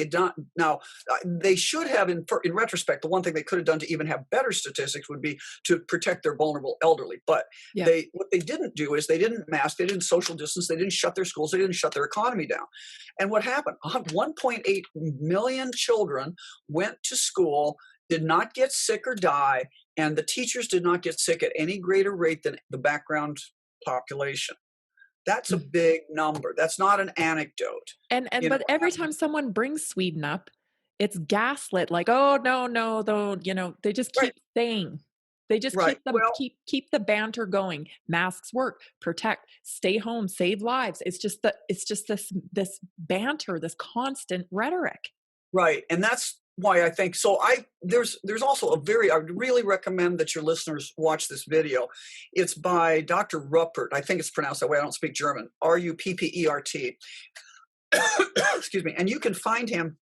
Now, they should have, in retrospect, the one thing they could have done to even have better statistics would be to protect their vulnerable elderly. But what they didn't do is they didn't mask, they didn't social distance, they didn't shut their schools, they didn't shut their economy down. And what happened? 1.8 million children went to school, did not get sick or die, and the teachers did not get sick at any greater rate than the background population. That's a big number. That's not an anecdote. But every time someone brings Sweden up, it's gaslit, like, oh, no, though, they just keep saying. They just keep the banter going. Masks work, protect, stay home, save lives. It's just this banter, this constant rhetoric. Right. And that's why I think so. There's also I would really recommend that your listeners watch this video. It's by Dr. Ruppert. I think it's pronounced that way. I don't speak German. Ruppert. Excuse me. And you can find him.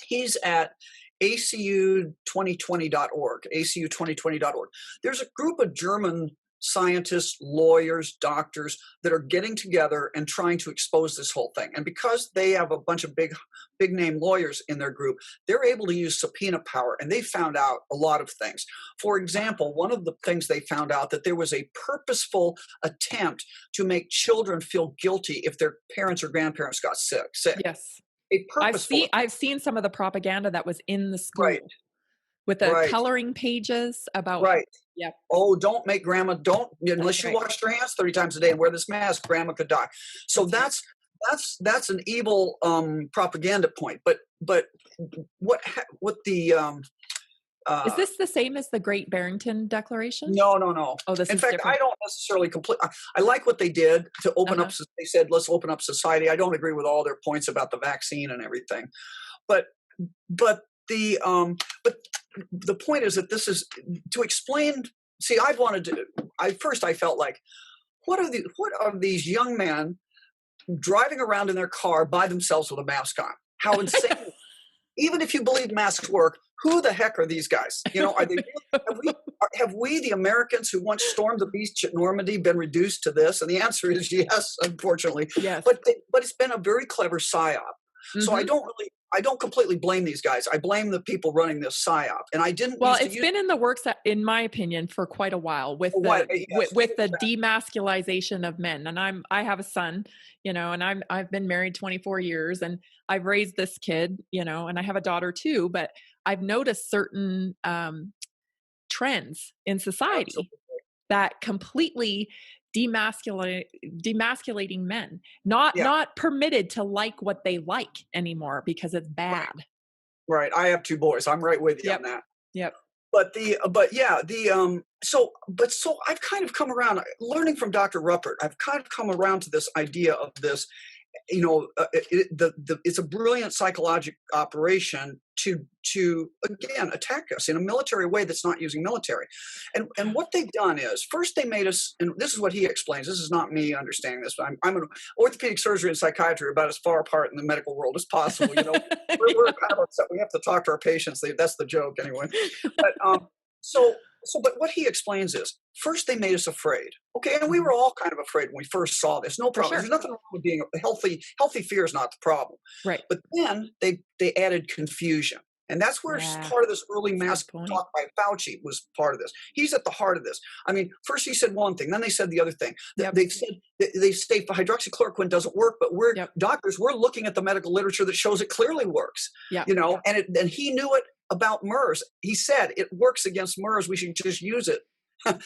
He's at acu2020.org. acu2020.org. There's a group of German scientists, lawyers, doctors that are getting together and trying to expose this whole thing. And because they have a bunch of big name lawyers in their group, they're able to use subpoena power, and they found out a lot of things. For example, one of the things they found out that there was a purposeful attempt to make children feel guilty if their parents or grandparents got sick. Yes. I've seen some of the propaganda that was in the school. Right. With the coloring pages about Yep. Oh, don't make grandma unless you wash your hands 30 times a day and wear this mask, grandma could die. So that's that's an evil propaganda point. But what the is this the same as the Great Barrington Declaration? No, no, no. Oh, this in is fact, different. I don't necessarily I like what they did to open up. They said, let's open up society. I don't agree with all their points about the vaccine and everything, but the point is that this is to explain. See, I felt like, what are these young men driving around in their car by themselves with a mask on? How insane! Even if you believe masks work, who the heck are these guys? Are they? Have we, the Americans who once stormed the beach at Normandy, been reduced to this? And the answer is yes, unfortunately. Yes. But it's been a very clever psyop. So I don't completely blame these guys. I blame the people running this psyop. And I didn't. Well, it's been in the works, in my opinion, for quite a while with the demasculization of men. And I have a son, and I've been married 24 years, and I've raised this kid, and I have a daughter too. But I've noticed certain trends in society that completely demasculating men, not permitted to like what they like anymore because it's bad. Right. I have 2 boys. I'm right with you on that. Yep. So I've kind of come around, learning from Dr. Ruppert. I've kind of come around to this idea of this. It's a brilliant psychological operation to again attack us in a military way that's not using military. And what they've done is, first they made us, and this is what he explains. This is not me understanding this. But I'm an orthopedic surgery and psychiatry are about as far apart in the medical world as possible. We're kind of upset. We have to talk to our patients. That's the joke anyway. But but what he explains is, first they made us afraid. Okay, and we were all kind of afraid when we first saw this. No problem. There's nothing wrong with being healthy. Healthy fear is not the problem. Right. But then they added confusion. And that's where part of this early mask talk by Fauci was part of this. He's at the heart of this. I mean, first he said one thing, then they said the other thing. Yep. They say hydroxychloroquine doesn't work, but we're doctors, we're looking at the medical literature that shows it clearly works. Yep. And he knew it about MERS. He said it works against MERS. We should just use it.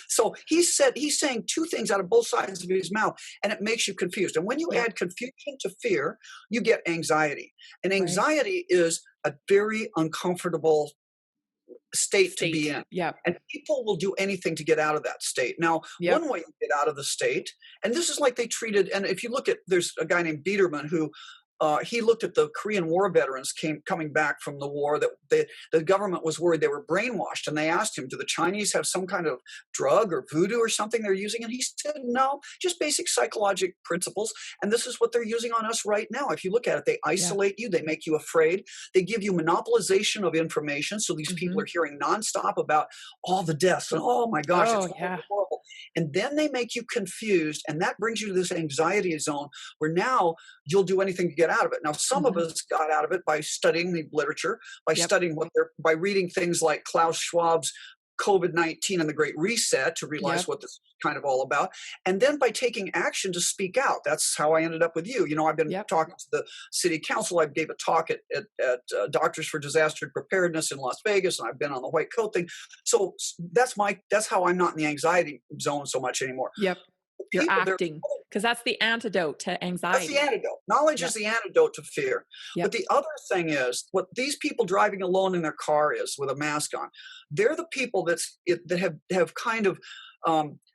So he's saying 2 things out of both sides of his mouth, and it makes you confused. And when you add confusion to fear, you get anxiety. And anxiety is a very uncomfortable state to be in. Yeah. And people will do anything to get out of that state. Now, one way to get out of the state, and this is like they treated, and if you look at, there's a guy named Biederman who he looked at the Korean War veterans coming back from the war, that the government was worried they were brainwashed. And they asked him, do the Chinese have some kind of drug or voodoo or something they're using? And he said, no, just basic psychological principles. And this is what they're using on us right now. If you look at it, they isolate you. They make you afraid. They give you monopolization of information. So these people are hearing nonstop about all the deaths. And oh my gosh, it's horrible. And then they make you confused. And that brings you to this anxiety zone where now you'll do anything to get out of it. Now, some of us got out of it by studying the literature, by studying by reading things like Klaus Schwab's COVID-19 and the Great Reset to realize what this is kind of all about. And then by taking action to speak out. That's how I ended up with you. I've been talking to the city council. I gave a talk at Doctors for Disaster Preparedness in Las Vegas, and I've been on the white coat thing. So that's how I'm not in the anxiety zone so much anymore. Yep. You're acting, because that's the antidote to anxiety. That's the antidote. Knowledge is the antidote to fear. But the other thing is, what these people driving alone in their car is with a mask on, they're the people that have kind of,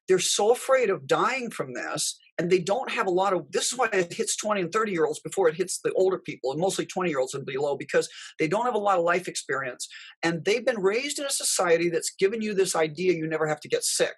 they're so afraid of dying from this, and they don't have a lot of, this is why it hits 20 and 30-year-olds before it hits the older people, and mostly 20-year-olds and below, because they don't have a lot of life experience. And they've been raised in a society that's given you this idea you never have to get sick.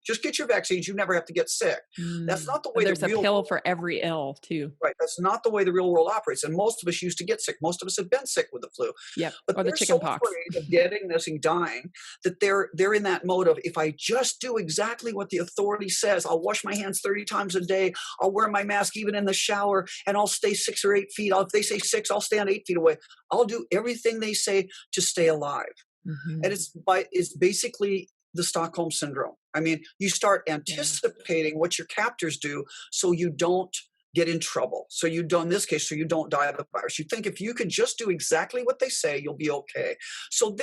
Just get your vaccines. You never have to get sick. That's not the way. There's a pill for every ill too. Right. That's not the way the real world operates. And most of us used to get sick. Most of us have been sick with the flu. Yeah. But or the chicken pox. Afraid of getting this and dying that they're in that mode of, if I just do exactly what the authority says, I'll wash my hands 30 times a day. I'll wear my mask even in the shower, and I'll stay 6 or 8 feet. If they say 6, I'll stand 8 feet away. I'll do everything they say to stay alive. And it's basically the Stockholm Syndrome. I mean, you start anticipating what your captors do so you don't get in trouble. So you don't, in this case, so you don't die of the virus. You think if you could just do exactly what they say, you'll be okay. So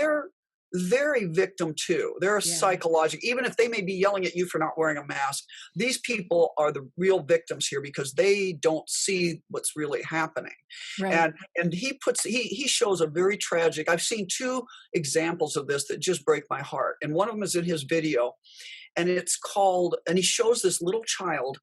they're a victim too. They're a Yeah. psychological, even if they may be yelling at you for not wearing a mask, these people are the real victims here because they don't see what's really happening. Right. And he shows a very tragic, I've seen two examples of this that just break my heart. And one of them is in his video, and it's called, and he shows this little child.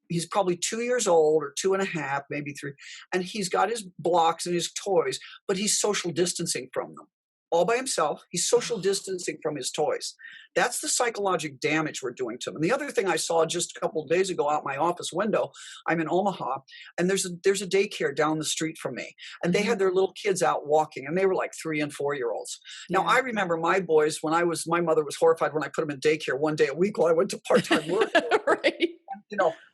He's probably 2 years old or 2.5, maybe 3. And he's got his blocks and his toys, but he's social distancing from them. All by himself. He's social distancing from his toys. That's the psychological damage we're doing to them. And the other thing I saw just a couple of days ago out my office window, I'm in Omaha, and there's a daycare down the street from me. And they had their little kids out walking, and they were like 3 and 4 year olds. Yeah. Now, I remember my boys, my mother was horrified when I put them in daycare one day a week while I went to part-time work. Right.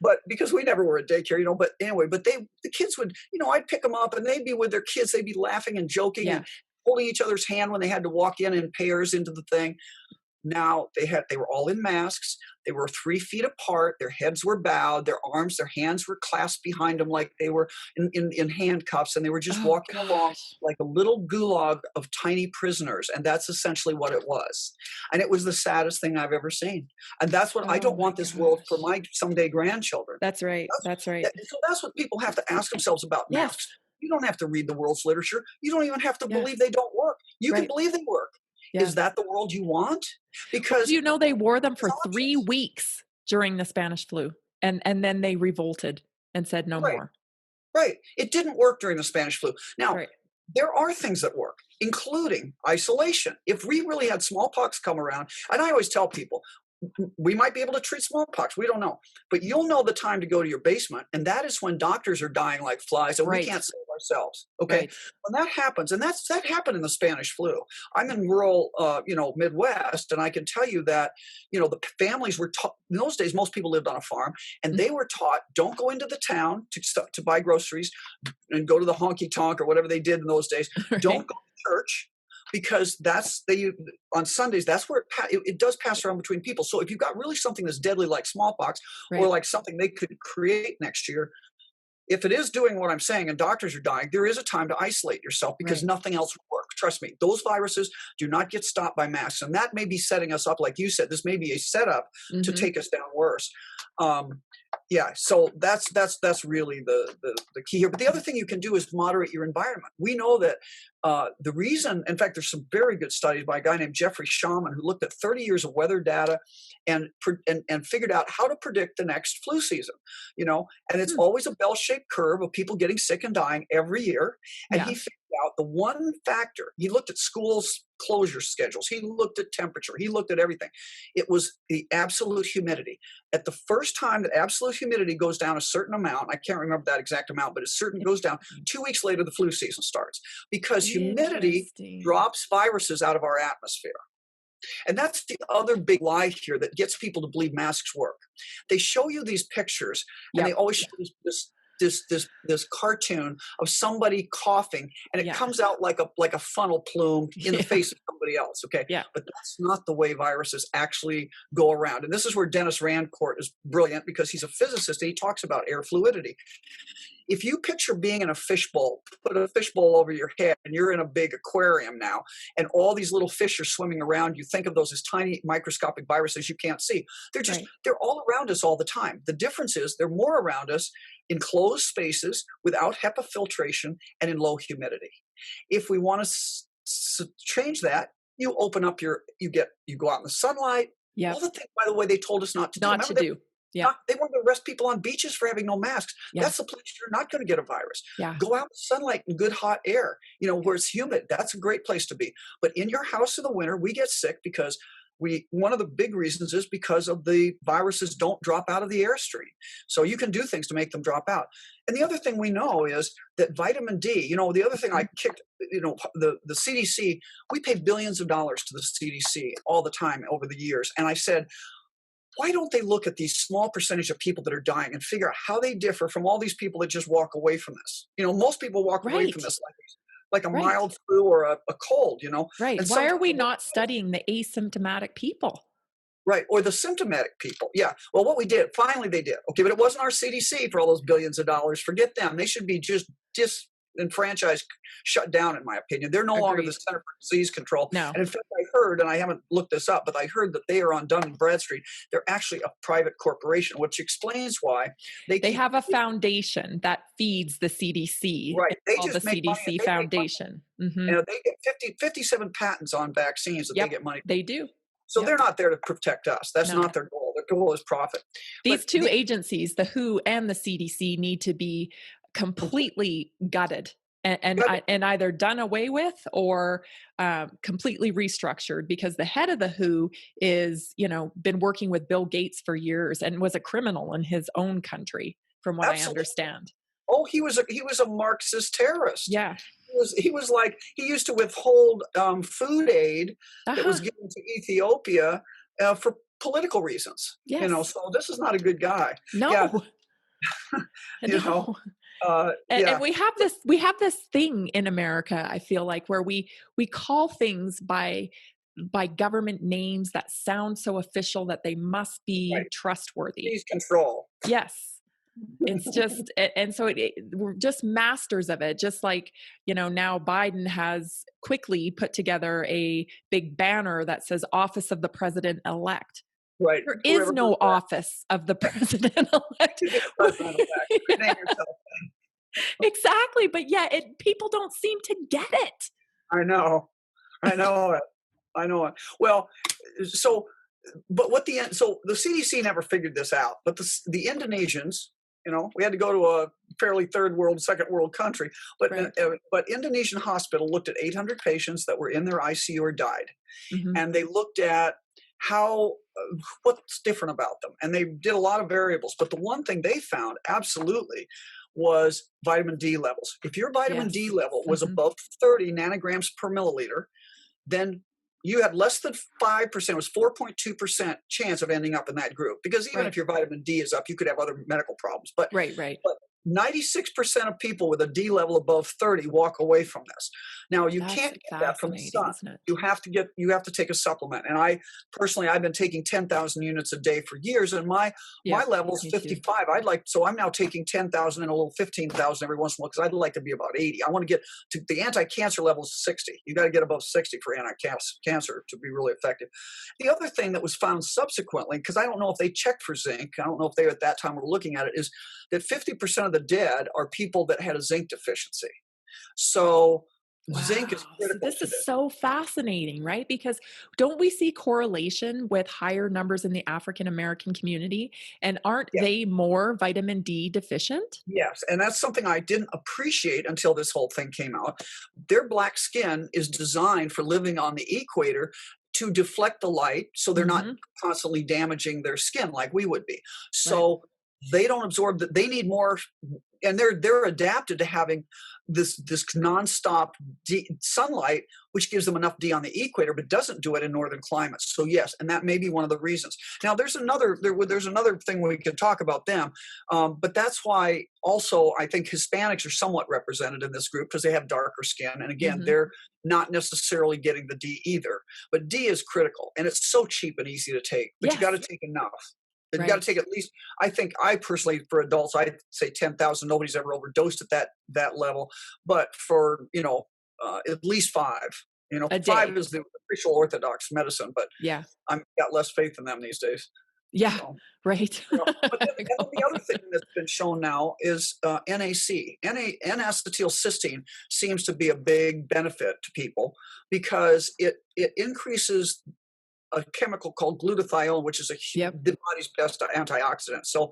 But because we never were at daycare, but anyway, the kids would, I'd pick them up and they'd be with their kids. They'd be laughing and joking and holding each other's hand when they had to walk in pairs into the thing. Now they were all in masks. They were 3 feet apart. Their heads were bowed. Their hands were clasped behind them like they were in handcuffs. And they were just walking along like a little gulag of tiny prisoners. And that's essentially what it was. And it was the saddest thing I've ever seen. And that's what I don't want this world for my someday grandchildren. That's right. That's right. So that's what people have to ask themselves about masks. You don't have to read the world's literature. You don't even have to believe they don't work. You can believe they work. Yeah. Is that the world you want? Because they wore them for 3 weeks during the Spanish flu, and then they revolted and said no more. Right. It didn't work during the Spanish flu. Now, there are things that work, including isolation. If we really had smallpox come around, and I always tell people, we might be able to treat smallpox. We don't know. But you'll know the time to go to your basement, and that is when doctors are dying like flies, and we can't save ourselves. Okay? Right. When that happens, and that happened in the Spanish flu. I'm in rural, Midwest, and I can tell you that, the families were taught, in those days, most people lived on a farm, and they were taught, don't go into the town to buy groceries and go to the honky-tonk or whatever they did in those days. Right. Don't go to church. Because on Sundays, that's where it does pass around between people. So if you've got really something that's deadly like smallpox or like something they could create next year, if it is doing what I'm saying and doctors are dying, there is a time to isolate yourself because nothing else will work. Trust me, those viruses do not get stopped by masks. And that may be setting us up, like you said, this may be a setup to take us down worse. So that's really the key here. But the other thing you can do is moderate your environment. We know that the reason, in fact, there's some very good studies by a guy named Jeffrey Shaman who looked at 30 years of weather data and figured out how to predict the next flu season, and it's always a bell-shaped curve of people getting sick and dying every year. And he figured out the one factor. He looked at schools' closure schedules. He looked at temperature. He looked at everything. It was the absolute humidity. At the first time that absolute humidity goes down a certain amount, I can't remember that exact amount, but it goes down, 2 weeks later, the flu season starts because humidity drops viruses out of our atmosphere. And that's the other big lie here that gets people to believe masks work. They show you these pictures and they always show this cartoon of somebody coughing, and it comes out like a funnel plume in the face of somebody else. Okay. Yeah. But that's not the way viruses actually go around. And this is where Dennis Rancourt is brilliant because he's a physicist and he talks about air fluidity. If you picture being in a fishbowl, put a fishbowl over your head and you're in a big aquarium now, and all these little fish are swimming around, you think of those as tiny microscopic viruses you can't see. They're all around us all the time. The difference is they're more around us in closed spaces without HEPA filtration and in low humidity. If we want to change that, you open up you go out in the sunlight. All the things, by the way, they told us not to do. Yeah. They want to arrest people on beaches for having no masks. Yeah. That's the place you're not going to get a virus. Yeah. Go out in the sunlight and good hot air, where it's humid. That's a great place to be. But in your house in the winter, we get sick because one of the big reasons is because of the viruses don't drop out of the airstream. So you can do things to make them drop out. And the other thing we know is that vitamin D, the other thing I kicked, the CDC, we pay billions of dollars to the CDC all the time over the years. And I said, why don't they look at these small percentage of people that are dying and figure out how they differ from all these people that just walk away from this? Most people walk away from this like a mild flu or a cold, Right. And why are we not studying the asymptomatic people? Right. Or the symptomatic people. Yeah. Well, what we did, finally they did. Okay. But it wasn't our CDC for all those billions of dollars. Forget them. They should be just disenfranchised, shut down, in my opinion. They're no longer the Center for Disease Control. No. And in fact, I heard, and I haven't looked this up, but I heard that they are on Dun& Bradstreet. They're actually a private corporation, which explains why they have a foundation that feeds the CDC. Right. They called just the make money. CDC Foundation. Mm-hmm. And they get 57 patents on vaccines that they get money. They do. So they're not there to protect us. That's not their goal. Their goal is profit. These two agencies, the WHO and the CDC, need to be completely gutted and either done away with or completely restructured, because the head of the WHO is, been working with Bill Gates for years and was a criminal in his own country, from what I understand. Oh, he was a Marxist terrorist. Yeah. He was like, he used to withhold food aid that was given to Ethiopia for political reasons. Yes. So this is not a good guy. No. Yeah. And we have this thing in America, I feel like, where we call things by government names that sound so official that they must be trustworthy. Please control. Yes. It's just, and so we're just masters of it. Just like, now Biden has quickly put together a big banner that says Office of the President-elect. Right. There is no office of the President-elect. Exactly. But people don't seem to get it. I know it. Well, but the CDC never figured this out, but the Indonesians, we had to go to a fairly second world country, but Indonesian hospital looked at 800 patients that were in their ICU or died. Mm-hmm. And they looked at what's different about them. And they did a lot of variables, but the one thing they found absolutely was vitamin D levels. If your vitamin D level was above 30 nanograms per milliliter, then you had less than 5%, it was 4.2% chance of ending up in that group. Because even if your vitamin D is up, you could have other medical problems. But, but 96% of people with a D level above 30 walk away from this. Now, you can't get that from the sun. You have to take a supplement. And I've been taking 10,000 units a day for years, and my level is 55. So I'm now taking 10,000 and a little 15,000 every once in a while, because I'd like to be about 80. I want to get to the anti-cancer level is 60. You got to get above 60 for anti-cancer to be really effective. The other thing that was found subsequently, because I don't know if they checked for zinc, I don't know if they at that time were looking at it, is that 50% of the dead are people that had a zinc deficiency. So zinc is critical. This is so fascinating, right? Because don't we see correlation with higher numbers in the African American community? And aren't they more vitamin D deficient? Yes. And that's something I didn't appreciate until this whole thing came out. Their black skin is designed for living on the equator to deflect the light, so they're not constantly damaging their skin like we would be. So they don't absorb that. They need more, and they're adapted to having this nonstop sunlight, which gives them enough D on the equator, but doesn't do it in northern climates. So yes, and that may be one of the reasons. Now there's another thing we could talk about them, but that's why also I think Hispanics are somewhat represented in this group, because they have darker skin, and again they're not necessarily getting the D either. But D is critical, and it's so cheap and easy to take, but you got to take enough. You got to take at least, I personally, for adults, I'd say 10,000. Nobody's ever overdosed at that level. But for, at least 5. 5 is the official orthodox medicine, but I've got less faith in them these days. Yeah, right. But the other thing that's been shown now is NAC. N-acetylcysteine seems to be a big benefit to people, because it increases a chemical called glutathione, which is the body's best antioxidant. So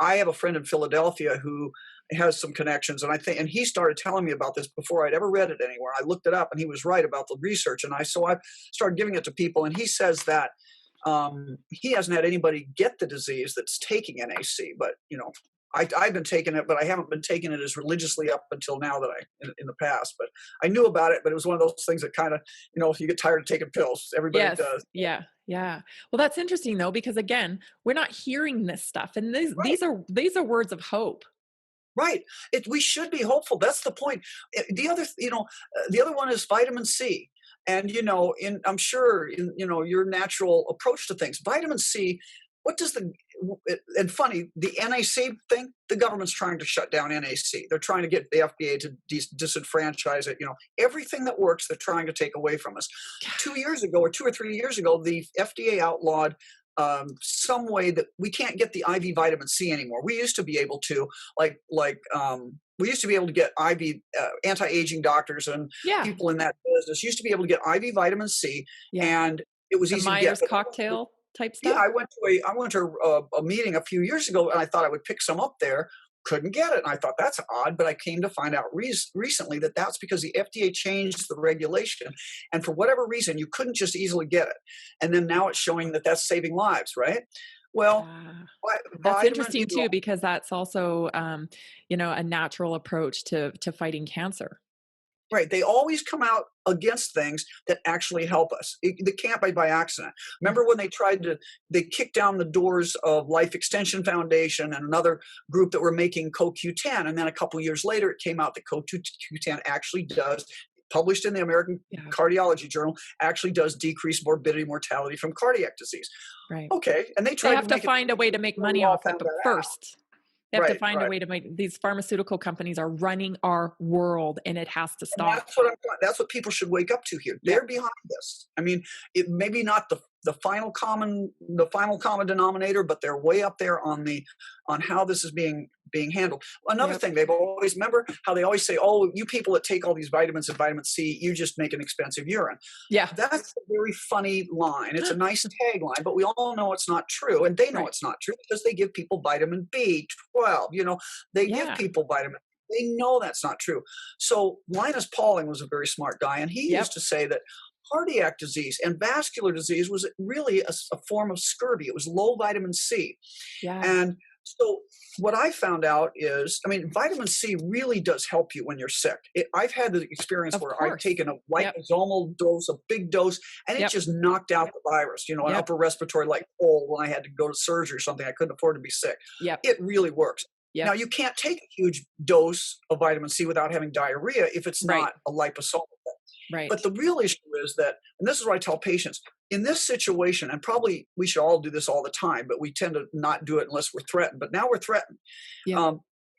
I have a friend in Philadelphia who has some connections, and he started telling me about this before I'd ever read it anywhere. I looked it up, and he was right about the research, and I started giving it to people, and he says that he hasn't had anybody get the disease that's taking NAC, but I've been taking it, but I haven't been taking it as religiously up until now that in the past. But I knew about it, but it was one of those things that kind of, you get tired of taking pills. Everybody does. Yeah. Well, that's interesting though, because again, we're not hearing this stuff, and these are words of hope. Right. We should be hopeful. That's the point. The other one is vitamin C. And, I'm sure in your natural approach to things, vitamin C, and funny, the NAC thing, the government's trying to shut down NAC. They're trying to get the FDA to disenfranchise it. Everything that works, they're trying to take away from us. 2 years ago, or 2 or 3 years ago, the FDA outlawed some way that we can't get the IV vitamin C anymore. We used to be able to, we used to be able to get IV anti-aging doctors and people in that business used to be able to get IV vitamin C, and it was easy to get. Cocktail type stuff. Yeah, I went to a meeting a few years ago, and I thought I would pick some up there. Couldn't get it, and I thought that's odd. But I came to find out recently that that's because the FDA changed the regulation, and for whatever reason, you couldn't just easily get it. And then now it's showing that that's saving lives, right? Well, that's interesting too, because that's also, a natural approach to fighting cancer. Right. They always come out against things that actually help us. They can't be by accident. Remember when they kicked down the doors of Life Extension Foundation and another group that were making CoQ10. And then a couple of years later, it came out that CoQ10 actually does, published in the American Cardiology Journal, actually does decrease morbidity, mortality from cardiac disease. Right. Okay. And they have to find a way to make money off it first. They have to find a way to make, these pharmaceutical companies are running our world, and it has to stop. And that's what people should wake up to here. They're behind this. I mean, it maybe not the final common denominator, but they're way up there on how this is being handled. Another thing, remember how they always say, oh, you people that take all these vitamins and vitamin C, you just make an expensive urine. Yeah. That's a very funny line. It's a nice tagline, but we all know it's not true. And they know it's not true because they give people vitamin B12. They give people vitamin. They know that's not true. So Linus Pauling was a very smart guy, and he used to say that cardiac disease and vascular disease was really a form of scurvy. It was low vitamin C. Yeah. And so what I found out is, vitamin C really does help you when you're sick. I've had the experience where I've taken a liposomal dose, a big dose, and it just knocked out the virus, an upper respiratory cold when I had to go to surgery or something. I couldn't afford to be sick. Yep. It really works. Yep. Now, you can't take a huge dose of vitamin C without having diarrhea if it's not a liposomal. Right. But the real issue is that, and this is what I tell patients, in this situation, and probably we should all do this all the time, but we tend to not do it unless we're threatened. But now we're threatened. Yeah.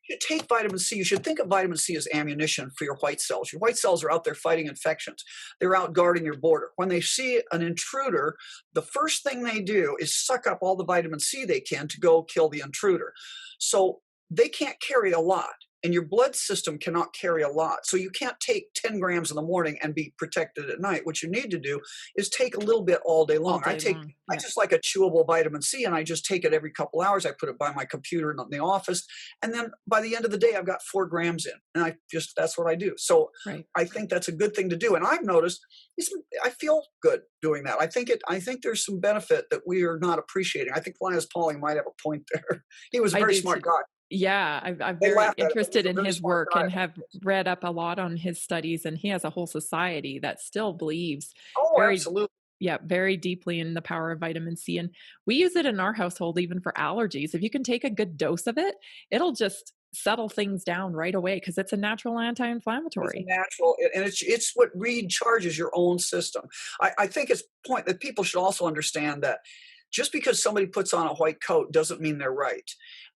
You take vitamin C. You should think of vitamin C as ammunition for your white cells. Your white cells are out there fighting infections. They're out guarding your border. When they see an intruder, the first thing they do is suck up all the vitamin C they can to go kill the intruder. So they can't carry a lot. And your blood system cannot carry a lot. So you can't take 10 grams in the morning and be protected at night. What you need to do is take a little bit all day long. I just like a chewable vitamin C, and I just take it every couple hours. I put it by my computer in the office. And then by the end of the day, I've got 4 grams in. And that's what I do. So I think that's a good thing to do. And I've noticed, I feel good doing that. I think there's some benefit that we are not appreciating. I think Linus Pauling might have a point there. He was a very smart guy. Yeah, I'm very interested in his work and have read up a lot on his studies, and he has a whole society that still believes absolutely. Yeah, very deeply in the power of vitamin C. And we use it in our household even for allergies. If you can take a good dose of it, it'll just settle things down right away because it's a natural anti-inflammatory. It's natural, and it's what recharges your own system. I think it's a point that people should also understand that just because somebody puts on a white coat doesn't mean they're right.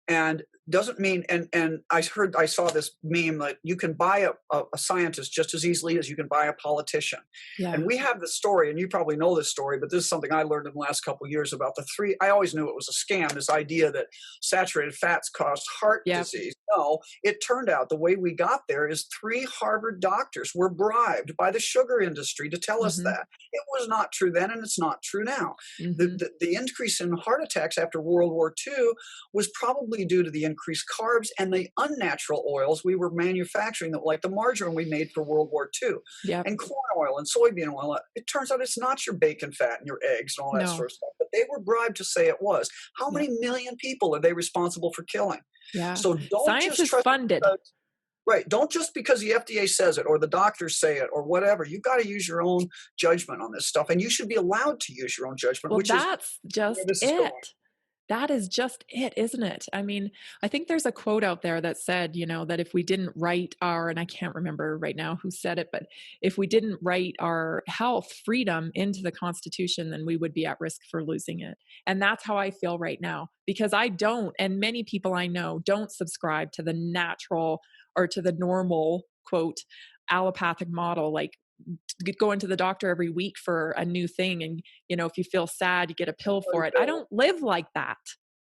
And doesn't mean, and I saw this meme that you can buy a scientist just as easily as you can buy a politician. Yeah. And we have this story, and you probably know this story, but this is something I learned in the last couple of years about I always knew it was a scam, this idea that saturated fats caused heart disease. No, it turned out the way we got there is 3 Harvard doctors were bribed by the sugar industry to tell us that. It was not true then, and it's not true now. The increase in heart attacks after World War II was probably due to the increased carbs and the unnatural oils we were manufacturing, like the margarine we made for World War II, and corn oil and soybean oil. It turns out it's not your bacon fat and your eggs and all that sort of stuff, but they were bribed to say it was. How many million people are they responsible for killing? Yeah. So science is funded. Right. Don't just because the FDA says it or the doctors say it or whatever. You've got to use your own judgment on this stuff, and you should be allowed to use your own judgment. Well, that's just it. That is just it, isn't it? I mean, I think there's a quote out there that said, that if we didn't write and I can't remember right now who said it, but if we didn't write our health freedom into the Constitution, then we would be at risk for losing it. And that's how I feel right now, because I don't, and many people I know don't subscribe to the natural or to the normal, quote, allopathic model, like going to the doctor every week for a new thing, and if you feel sad you get a pill for it. I don't live like that.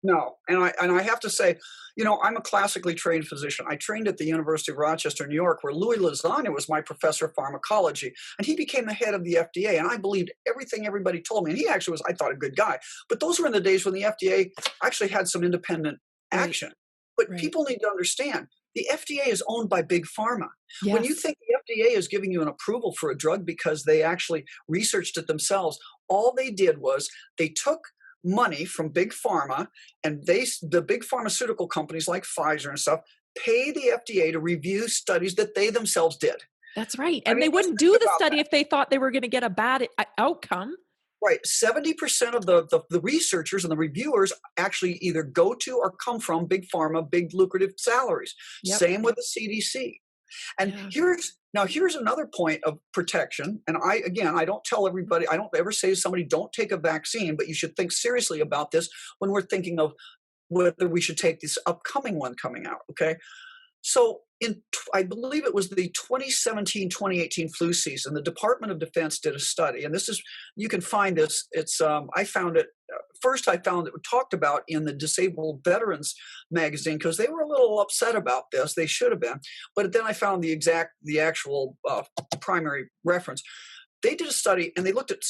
No, and I have to say, I'm a classically trained physician. I trained at the University of Rochester, New York, where Louis Lasagna was my professor of pharmacology, and he became the head of the FDA, and I believed everything everybody told me, and he actually was, I thought, a good guy. But those were in the days when the FDA actually had some independent action. But people need to understand, the FDA is owned by Big Pharma. Yes. When you think the FDA is giving you an approval for a drug because they actually researched it themselves, all they did was they took money from Big Pharma, and the big pharmaceutical companies like Pfizer and stuff pay the FDA to review studies that they themselves did. That's right. And they wouldn't do the study if they thought they were going to get a bad outcome. Right. 70% of the researchers and the reviewers actually either go to or come from Big Pharma, big lucrative salaries. Yep. Same with the CDC. And here's another point of protection. And I don't tell everybody, I don't ever say to somebody, don't take a vaccine, but you should think seriously about this when we're thinking of whether we should take this upcoming one coming out. Okay. So I believe it was the 2017-2018 flu season, the Department of Defense did a study, and you can find this. I found it, first I found it talked about in the Disabled Veterans magazine because they were a little upset about this. They should have been. But then I found the actual primary reference. They did a study and they looked at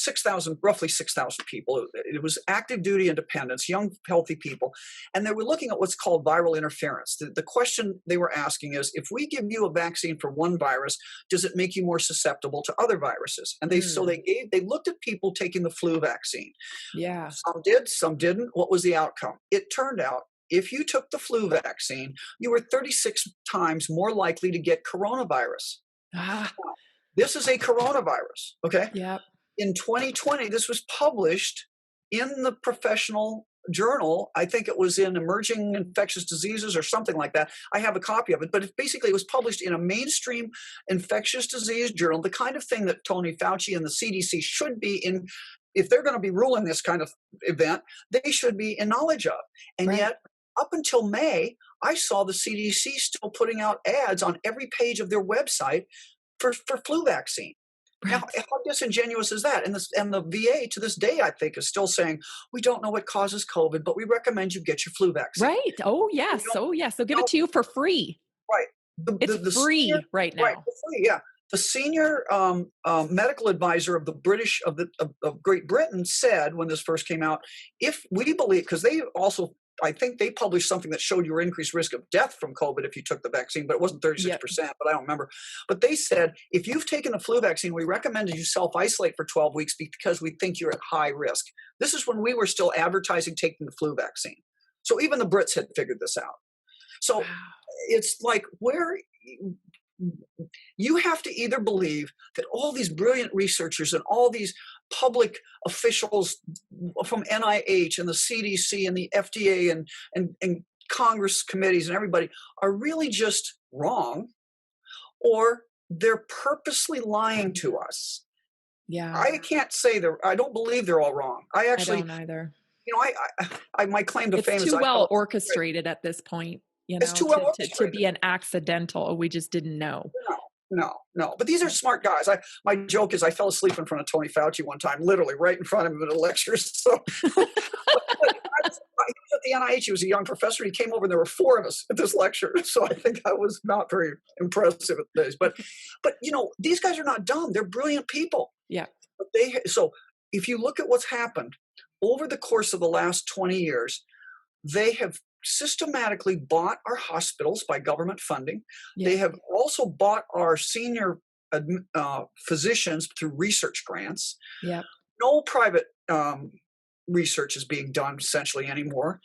roughly 6,000 people. It was active duty independents, young, healthy people. And they were looking at what's called viral interference. The question they were asking is, if we give you a vaccine for one virus, does it make you more susceptible to other viruses? And they looked at people taking the flu vaccine. Yeah. Some did, some didn't. What was the outcome? It turned out if you took the flu vaccine, you were 36 times more likely to get coronavirus. This is a coronavirus, okay? Yeah. In 2020, this was published in the professional journal. I think it was in Emerging Infectious Diseases or something like that. I have a copy of it, but it was published in a mainstream infectious disease journal, the kind of thing that Tony Fauci and the CDC should be in. If they're going to be ruling this kind of event, they should be in knowledge of. And yet, up until May, I saw the CDC still putting out ads on every page of their website for flu vaccine. Now, how disingenuous is that? And the VA to this day, I think, is still saying, we don't know what causes COVID, but we recommend you get your flu vaccine. Right. Oh, yes. They'll give it to you for free. Right. It's free right now. Right. Free, yeah. The senior medical advisor of of Great Britain said when this first came out, if we believe, because they also, I think they published something that showed your increased risk of death from COVID if you took the vaccine, but it wasn't 36%, but I don't remember. But they said, if you've taken the flu vaccine, we recommend you self-isolate for 12 weeks because we think you're at high risk. This is when we were still advertising taking the flu vaccine. So even the Brits had figured this out. So it's like you have to either believe that all these brilliant researchers and all these public officials from NIH and the CDC and the FDA and Congress committees and everybody are really just wrong, or they're purposely lying to us. Yeah. I can't say I don't believe they're all wrong. I don't either. My claim to fame is it's too well orchestrated at this point. It's too well to be an accidental. We just didn't know. No. But these are smart guys. My joke is I fell asleep in front of Tony Fauci one time, literally right in front of him in a lecture. So he was at the NIH. He was a young professor. He came over and there were 4 of us at this lecture. So I think I was not very impressive at this. But these guys are not dumb. They're brilliant people. Yeah. So if you look at what's happened over the course of the last 20 years, they have systematically bought our hospitals by government funding. Yeah. They have also bought our senior physicians through research grants. Yeah. No private research is being done essentially anymore.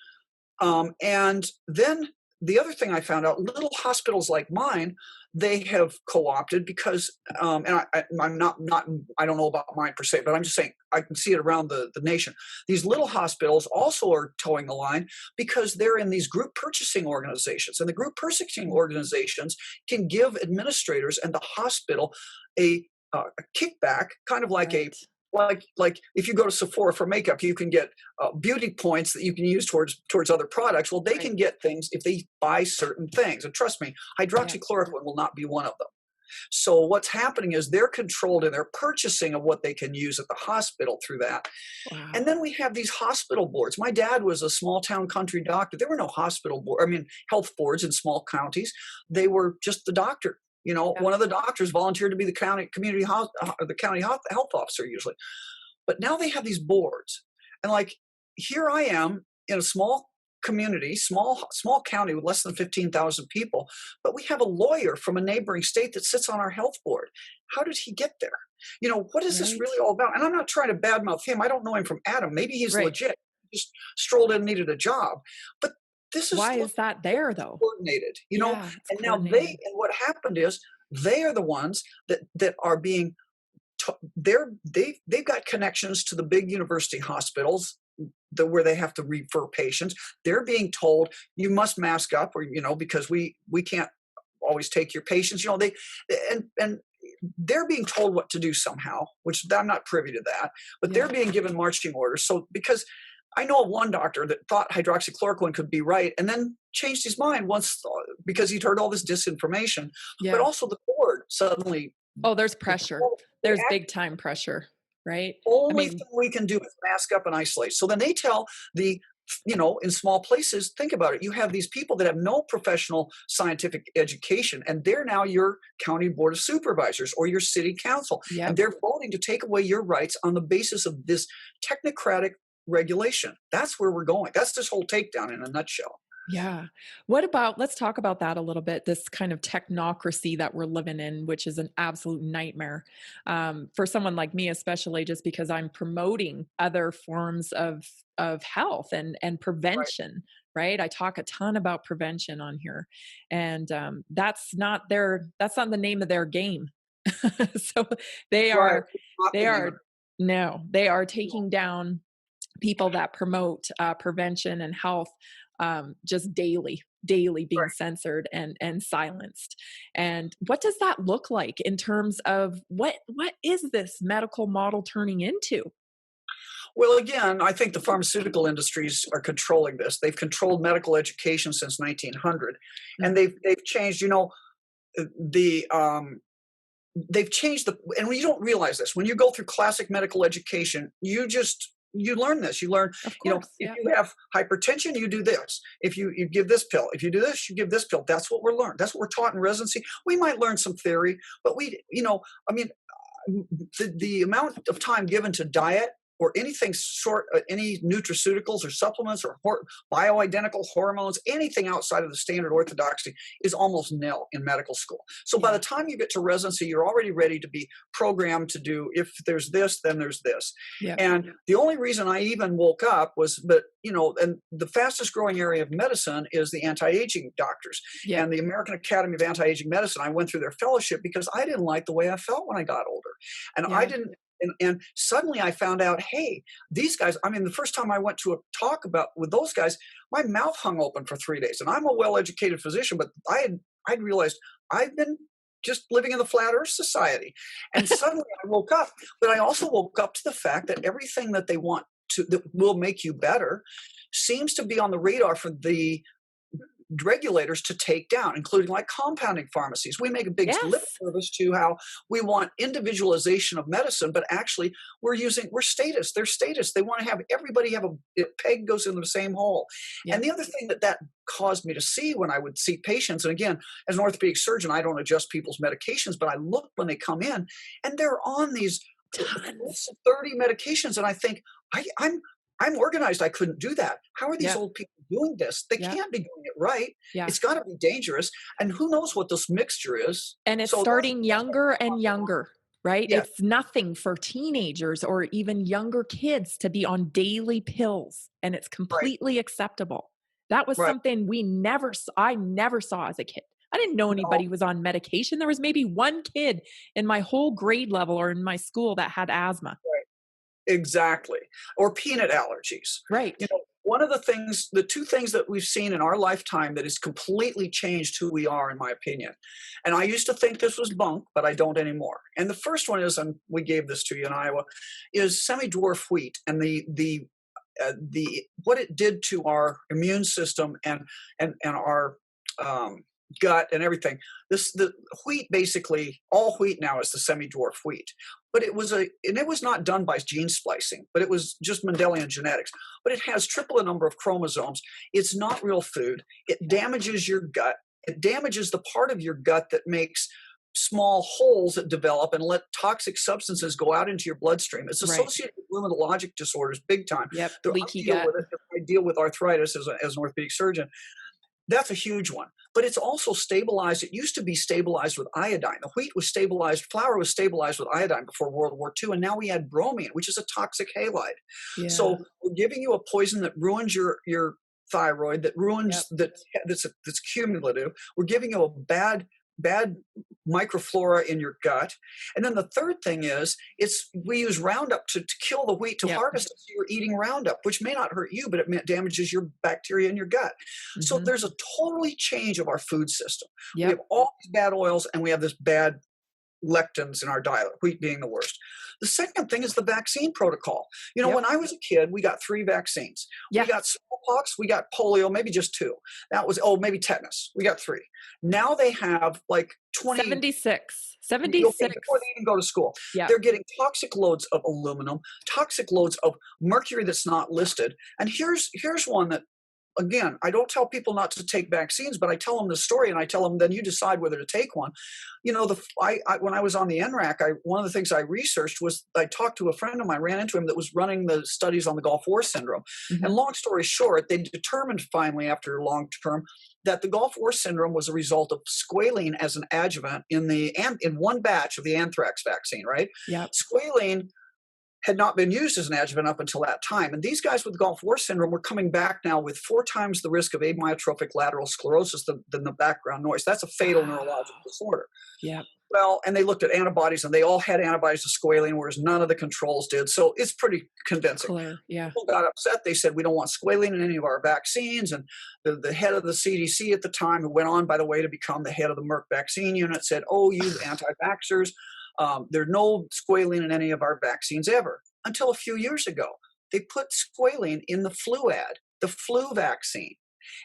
And then the other thing I found out, little hospitals like mine, they have co-opted because, and I'm not, I don't know about mine per se, but I'm just saying I can see it around the nation. These little hospitals also are towing the line because they're in these group purchasing organizations, and the group purchasing organizations can give administrators and the hospital a kickback, kind of like Right. like if you go to Sephora for makeup, you can get beauty points that you can use towards other products. Well, they Right. can get things if they buy certain things, and trust me, Yeah. hydroxychloroquine will not be one of them. So what's happening is they're controlled in their purchasing of what they can use at the hospital through that. And Wow. then we have these hospital boards. My dad was a small town country doctor. There were no hospital board, I mean, health boards in small counties. They were just the doctor. You know, Yeah. one of the doctors volunteered to be the county health officer usually. But now they have these boards, and like here I am in a small community, small county with less than 15,000 people, but we have a lawyer from a neighboring state that sits on our health board. How did he get there? You know, what is this Right. really all about? And I'm not trying to badmouth him. I don't know him from Adam. Maybe he's Right. legit. He just strolled in and needed a job. But this is Why is that there though? coordinated, you know? Yeah, it's And now coordinated. and what happened is they are the ones that are being they've got connections to the big university hospitals where they have to refer patients. They're being told you must mask up, or you know, because we can't always take your patients. You know, and they're being told what to do somehow, which I'm not privy to that, but they're being given marching orders. So because I know of one doctor that thought hydroxychloroquine could be right and then changed his mind once because he'd heard all this disinformation. But Yeah. also the board suddenly, Oh, there's pressure. they There's big time pressure, right? I only mean, thing we can do is mask up and isolate. So then they tell you know, in small places, think about it. You have these people that have no professional scientific education, and they're now your county board of supervisors or your city council. yep. And they're voting to take away your rights on the basis of this technocratic regulation. That's where we're going. That's this whole takedown in a nutshell. Yeah. What about, let's talk about that a little bit, this kind of technocracy that we're living in, which is an absolute nightmare for someone like me, especially just because I'm promoting other forms of health and Right. prevention, right? I talk a ton about prevention on here, and that's not the name of their game. So they Right. are, Not they the name of are, no, they are it. taking down people that promote prevention and health just daily being Right. censored and silenced. And what does that look like in terms of what is this medical model turning into? Well, again, I think the pharmaceutical industries are controlling this. They've controlled medical education since 1900, and Mhm. they've changed. You know, the they've changed and you don't realize this when you go through classic medical education. You learn this. You learn, Of you know, course, if yeah. you have hypertension, you do this. If you give this pill, if you do this, you give this pill. That's what we're learned. That's what we're taught in residency. We might learn some theory, but you know, I mean, the amount of time given to diet or anything short, any nutraceuticals or supplements or bioidentical hormones, anything outside of the standard orthodoxy is almost nil in medical school. So by Yeah. the time you get to residency, you're already ready to be programmed to do, if there's this, then there's this. Yeah. And the only reason I even woke up was, but you know, and the fastest growing area of medicine is the anti-aging doctors Yeah. and the American Academy of Anti-Aging Medicine. I went through their fellowship because I didn't like the way I felt when I got older. And I Yeah. didn't, and suddenly I found out, hey, these guys, I mean, the first time I went to a talk with those guys, my mouth hung open for 3 days. And I'm a well-educated physician, but I'd realized I've been just living in the flat earth society. And suddenly I woke up, but I also woke up to the fact that everything that they want that will make you better seems to be on the radar for the regulators to take down, including like compounding pharmacies. We make a big lip Yes. service to how we want individualization of medicine, but actually we're status. They're status. They want to have everybody have a peg goes in the same hole. Yeah. And the other thing that caused me to see when I would see patients, and again, as an orthopedic surgeon, I don't adjust people's medications, but I look when they come in and they're on these Tons. 30 medications. And I think, I'm organized. I couldn't do that. How are these Yeah. old people doing this? They Yeah. can't be doing it right. Yeah. It's got to be dangerous. And who knows what this mixture is? And it's So starting younger and younger, right? yeah, It's nothing for teenagers or even younger kids to be on daily pills, and it's right, completely acceptable. That was right. something I never saw as a kid. I didn't know anybody was on medication. There was maybe one kid in my whole grade level or in my school that had asthma. Right. Exactly. Or peanut allergies. Right. One of the two things that we've seen in our lifetime that has completely changed who we are, in my opinion. And I used to think this was bunk, but I don't anymore. And the first one is, and we gave this to you in Iowa, is semi-dwarf wheat and the what it did to our immune system and our gut and everything. The wheat, basically all wheat now is the semi-dwarf wheat, but it was not done by gene splicing, but it was just Mendelian genetics. But it has triple the number of chromosomes. It's not real food. It damages your gut. It damages the part of your gut that makes small holes that develop and let toxic substances go out into your bloodstream. It's associated with rheumatologic disorders big time. Yep, leaky gut. I deal with arthritis as an orthopedic surgeon. That's a huge one. But it's also stabilized. It used to be stabilized with iodine. The wheat was stabilized, flour was stabilized with iodine before World War II, and now we add bromine, which is a toxic halide. Yeah. So we're giving you a poison that ruins your thyroid, that ruins that's cumulative. We're giving you a bad microflora in your gut. And then the third thing is we use Roundup to kill the wheat, to harvest it. So you're eating Roundup, which may not hurt you, but it damages your bacteria in your gut. Mm-hmm. So there's a totally change of our food system. We have all these bad oils and we have this bad lectins in our diet, wheat being the worst. The second thing is the vaccine protocol. When I was a kid, we got 3 vaccines. We got smallpox, we got polio, maybe just 2. That was, maybe tetanus. We got 3. Now they have like 20. 76. Before they even go to school. Yep. They're getting toxic loads of aluminum, toxic loads of mercury that's not listed. And here's one that, again, I don't tell people not to take vaccines, but I tell them the story and I tell them, then you decide whether to take one. When I was on the NRAC, one of the things I researched was I talked to a friend of mine, ran into him that was running the studies on the Gulf War syndrome. Mm-hmm. And long story short, they determined finally after long term that the Gulf War syndrome was a result of squalene as an adjuvant in one batch of the anthrax vaccine, right? Yeah. Squalene had not been used as an adjuvant up until that time. And these guys with Gulf War syndrome were coming back now with 4 times the risk of amyotrophic lateral sclerosis than the background noise. That's a fatal neurological disorder. Yeah. Well, and they looked at antibodies and they all had antibodies to squalene, whereas none of the controls did. So it's pretty convincing. Clear. Yeah. People got upset. They said, we don't want squalene in any of our vaccines. And the head of the CDC at the time, who went on, by the way, to become the head of the Merck vaccine unit, said, you anti-vaxxers, there's no squalene in any of our vaccines ever. Until a few years ago, they put squalene in the flu the flu vaccine,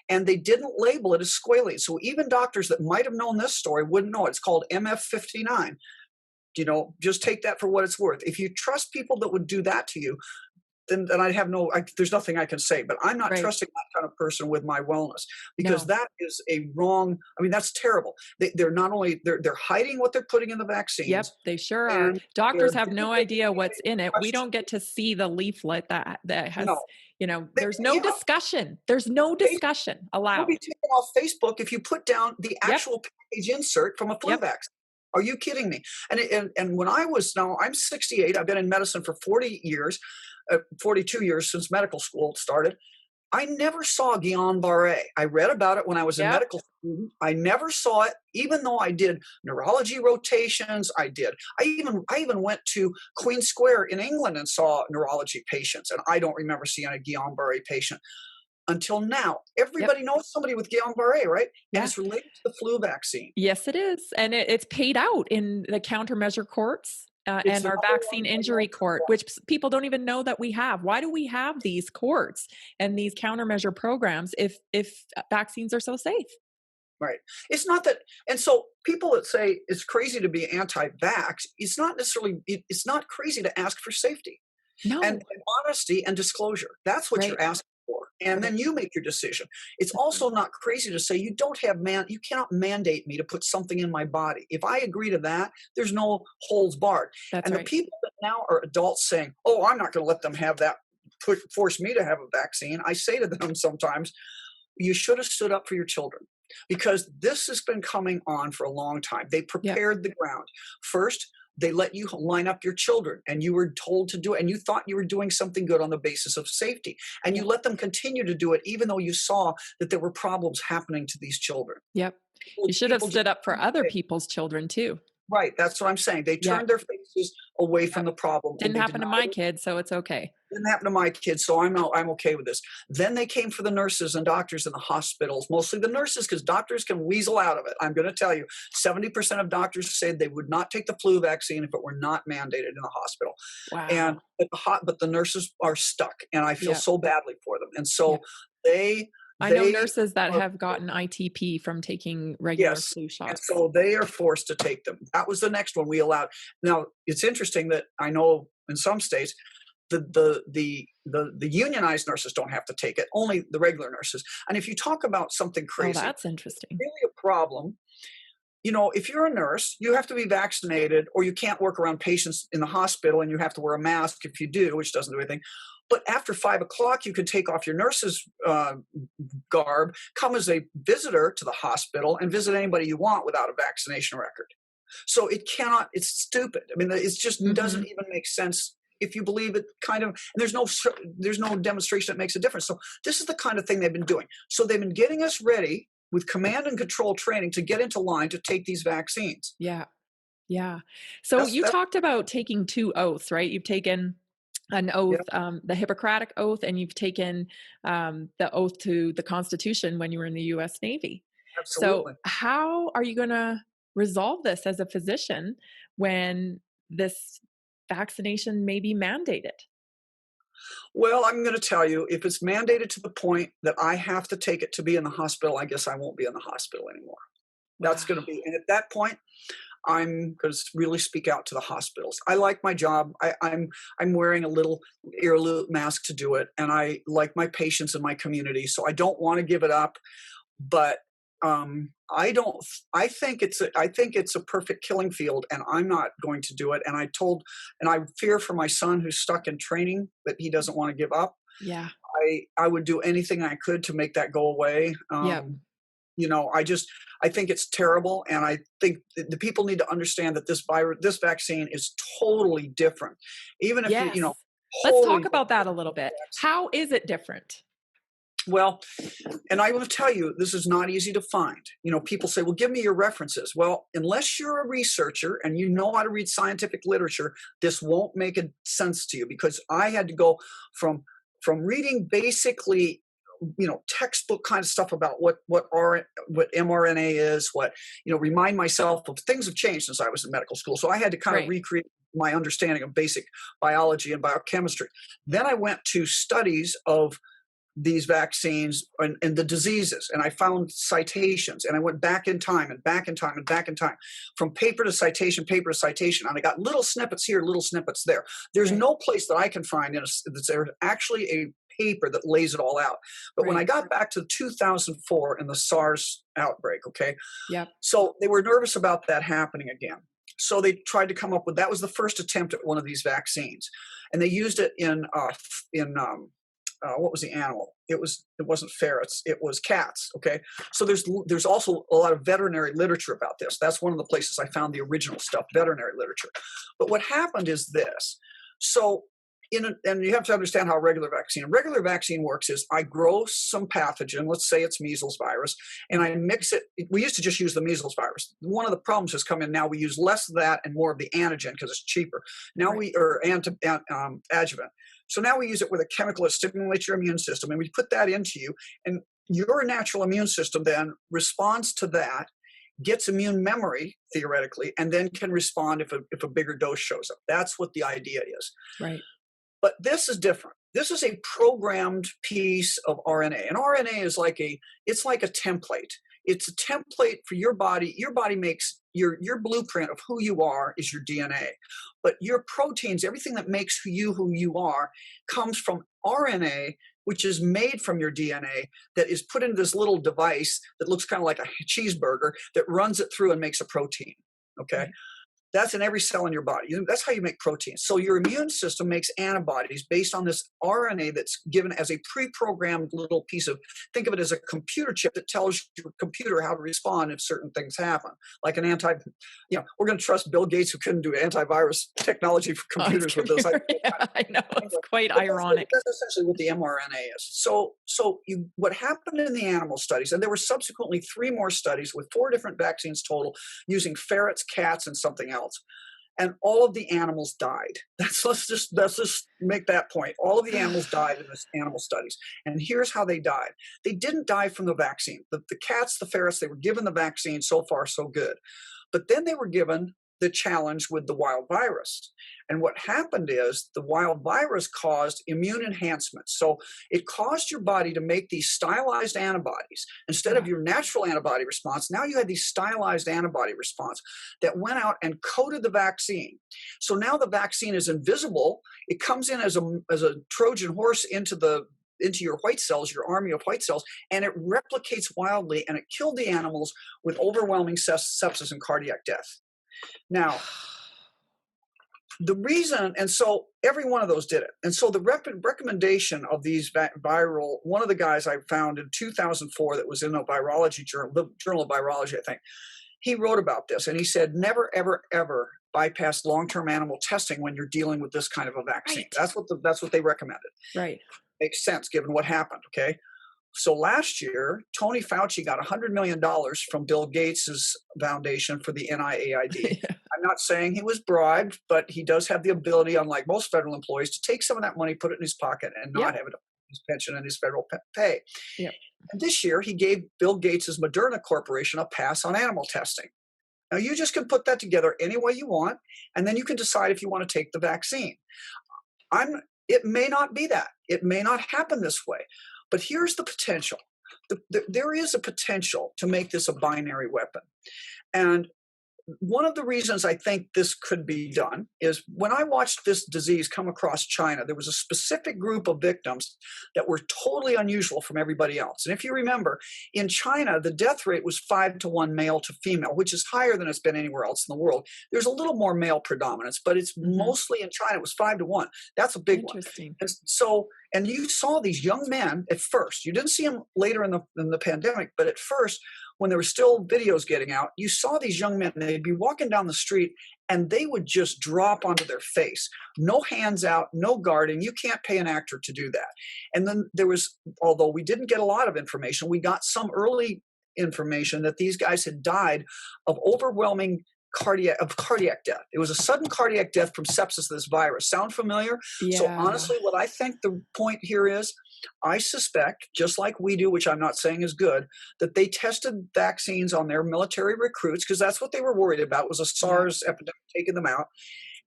and they didn't label it as squalene. So even doctors that might have known this story wouldn't know it. It's called MF59. Just take that for what it's worth. If you trust people that would do that to you, then I have there's nothing I can say, but I'm not trusting that kind of person with my wellness, because that is a wrong, that's terrible. They're not only, they're hiding what they're putting in the vaccines. Yep, they sure are. Doctors have no idea what's in it. We don't get to see the leaflet that has, there's no discussion. There's no discussion allowed. It'll be taken off Facebook if you put down the actual package insert from a flu vaccine. Are you kidding me? And when I'm 68, I've been in medicine for 40 years, 42 years since medical school started. I never saw Guillain-Barré. I read about it when I was a medical student. I never saw it, even though I did neurology rotations. I even went to Queen Square in England and saw neurology patients, and I don't remember seeing a Guillain-Barré patient. Until now, everybody knows somebody with Guillain-Barré, right? And it's related to the flu vaccine. Yes, it is. And it's paid out in the countermeasure courts and our vaccine injury court, which people don't even know that we have. Why do we have these courts and these countermeasure programs if vaccines are so safe? Right. It's not that. And so people that say it's crazy to be anti-vax, it's not crazy to ask for safety. No. And honesty and disclosure. That's what you're asking for. And then you make your decision. It's also not crazy to say you cannot mandate me to put something in my body. If I agree to that, there's no holds barred. The people that now are adults saying, I'm not going to let them have that, force me to have a vaccine. I say to them sometimes, you should have stood up for your children, because this has been coming on for a long time. They prepared the ground. First, they let you line up your children, and you were told to do it, and you thought you were doing something good on the basis of safety, and you let them continue to do it even though you saw that there were problems happening to these children. Yep. You should have stood up for other people's children too. Right, that's what I'm saying. They turned their faces away from the problem. Didn't happen to my kids, so it's okay. Didn't happen to my kids, so I'm okay with this. Then they came for the nurses and doctors in the hospitals, mostly the nurses, because doctors can weasel out of it. I'm going to tell you, 70% of doctors said they would not take the flu vaccine if it were not mandated in the hospital. Wow. And but the nurses are stuck, and I feel so badly for them. And so I know nurses that have gotten ITP from taking regular flu shots. And so they are forced to take them. That was the next one we allowed. Now, it's interesting that I know in some states, the unionized nurses don't have to take it, only the regular nurses. And if you talk about something crazy, that's interesting. Really a problem. If you're a nurse, you have to be vaccinated, or you can't work around patients in the hospital, and you have to wear a mask if you do, which doesn't do anything. But after 5 o'clock, you can take off your nurse's garb, come as a visitor to the hospital, and visit anybody you want without a vaccination record. So it's stupid. I mean, it just doesn't even make sense if you believe it kind of, and there's no demonstration that makes a difference. So this is the kind of thing they've been doing. So they've been getting us ready with command and control training to get into line to take these vaccines. Yeah. Yeah. So you talked about taking 2 oaths, right? You've taken an oath, the Hippocratic Oath, and you've taken the oath to the Constitution when you were in the U.S. Navy. Absolutely. So how are you going to resolve this as a physician when this vaccination may be mandated? Well, I'm going to tell you, if it's mandated to the point that I have to take it to be in the hospital, I guess I won't be in the hospital anymore. Wow. That's going to be, and at that point, I'm going to really speak out to the hospitals. I like my job. I'm wearing a little ear loop mask to do it, and I like my patients and my community, so I don't want to give it up. But I think it's a perfect killing field, and I'm not going to do it. And I fear for my son who's stuck in training that he doesn't want to give up. Yeah. I would do anything I could to make that go away. I think it's terrible, and I think the people need to understand that this vaccine is totally different. Even if let's talk about that a little bit. How is it different? Well, and I will tell you, this is not easy to find. People say, well, give me your references. Well, unless you're a researcher and you know how to read scientific literature, this won't make sense to you, because I had to go from reading basically, textbook kind of stuff about what mRNA is, remind myself of things have changed since I was in medical school. So I had to kind of recreate my understanding of basic biology and biochemistry. Then I went to studies of these vaccines and the diseases, and I found citations, and I went back in time and back in time and back in time, from paper to citation, and I got little snippets here, little snippets there. There's no place that I can find that there's actually a paper that lays it all out. But when I got back to 2004 and the SARS outbreak, so they were nervous about that happening again. So they tried to come up with, that was the first attempt at one of these vaccines, and they used it in what was the animal? It wasn't ferrets. It was cats. Okay. So there's also a lot of veterinary literature about this. That's one of the places I found the original stuff, veterinary literature. But what happened is this. So and you have to understand how a regular vaccine works is I grow some pathogen, let's say it's measles virus, and I mix it. We used to just use the measles virus. One of the problems has come in now. We use less of that and more of the antigen because it's cheaper. Now adjuvant. So now we use it with a chemical that stimulates your immune system, and we put that into you, and your natural immune system then responds to that, gets immune memory theoretically, and then can respond if a bigger dose shows up. That's what the idea is. Right. But this is different. This is a programmed piece of RNA, and RNA is like a template. It's a template for your body. Your body makes your blueprint of who you are is your DNA. But your proteins, everything that makes who you are, comes from RNA, which is made from your DNA, that is put into this little device that looks kind of like a cheeseburger that runs it through and makes a protein. Okay. That's in every cell in your body. That's how you make proteins. So your immune system makes antibodies based on this RNA that's given as a pre-programmed little piece of, think of it as a computer chip that tells your computer how to respond if certain things happen. Like an we're going to trust Bill Gates, who couldn't do antivirus technology for computers with this. I know, it's quite ironic. That's essentially what the mRNA is. So what happened in the animal studies, and there were subsequently 3 more studies with 4 different vaccines total, using ferrets, cats, and something else. And all of the animals died. Let's just make that point. All of the animals died in this animal studies. And here's how they died. They didn't die from the vaccine. The cats, the ferrets, they were given the vaccine. So far, so good. But then they were given the challenge with the wild virus. And what happened is the wild virus caused immune enhancement. So it caused your body to make these stylized antibodies. Instead of your natural antibody response, now you had these stylized antibody response that went out and coated the vaccine. So now the vaccine is invisible. It comes in as a Trojan horse into your white cells, your army of white cells, and it replicates wildly, and it killed the animals with overwhelming sepsis and cardiac death. Now, the reason, and so every one of those did it. And so the recommendation of these viral, one of the guys I found in 2004 that was in a virology journal, the Journal of Virology, I think, he wrote about this, and he said, never, ever, ever bypass long-term animal testing when you're dealing with this kind of a vaccine. Right. That's what they recommended. Right. Makes sense given what happened, okay? So last year, Tony Fauci got $100 million from Bill Gates' foundation for the NIAID. Yeah. I'm not saying he was bribed, but he does have the ability, unlike most federal employees, to take some of that money, put it in his pocket, and not have it his pension and his federal pay. Yeah. And this year, he gave Bill Gates' Moderna Corporation a pass on animal testing. Now, you just can put that together any way you want, and then you can decide if you want to take the vaccine. It may not be that. It may not happen this way. But here's the potential. There is a potential to make this a binary weapon. And one of the reasons I think this could be done is when I watched this disease come across China, there was a specific group of victims that were totally unusual from everybody else. And if you remember, in China, the death rate was 5-to-1 male to female, which is higher than it's been anywhere else in the world. There's a little more male predominance, but it's mostly in China. It was 5-to-1. That's a big one. And you saw these young men at first. You didn't see them later in the pandemic, but at first, when there were still videos getting out, you saw these young men, they'd be walking down the street and they would just drop onto their face. No hands out, no guarding. You can't pay an actor to do that. And then there was, although we didn't get a lot of information, we got some early information that these guys had died of overwhelming cardiac death. It was a sudden cardiac death from sepsis to this virus. Sound familiar? Yeah. So honestly, what I think the point here is, I suspect, just like we do, which I'm not saying is good, that they tested vaccines on their military recruits because that's what they were worried about, was a SARS epidemic taking them out.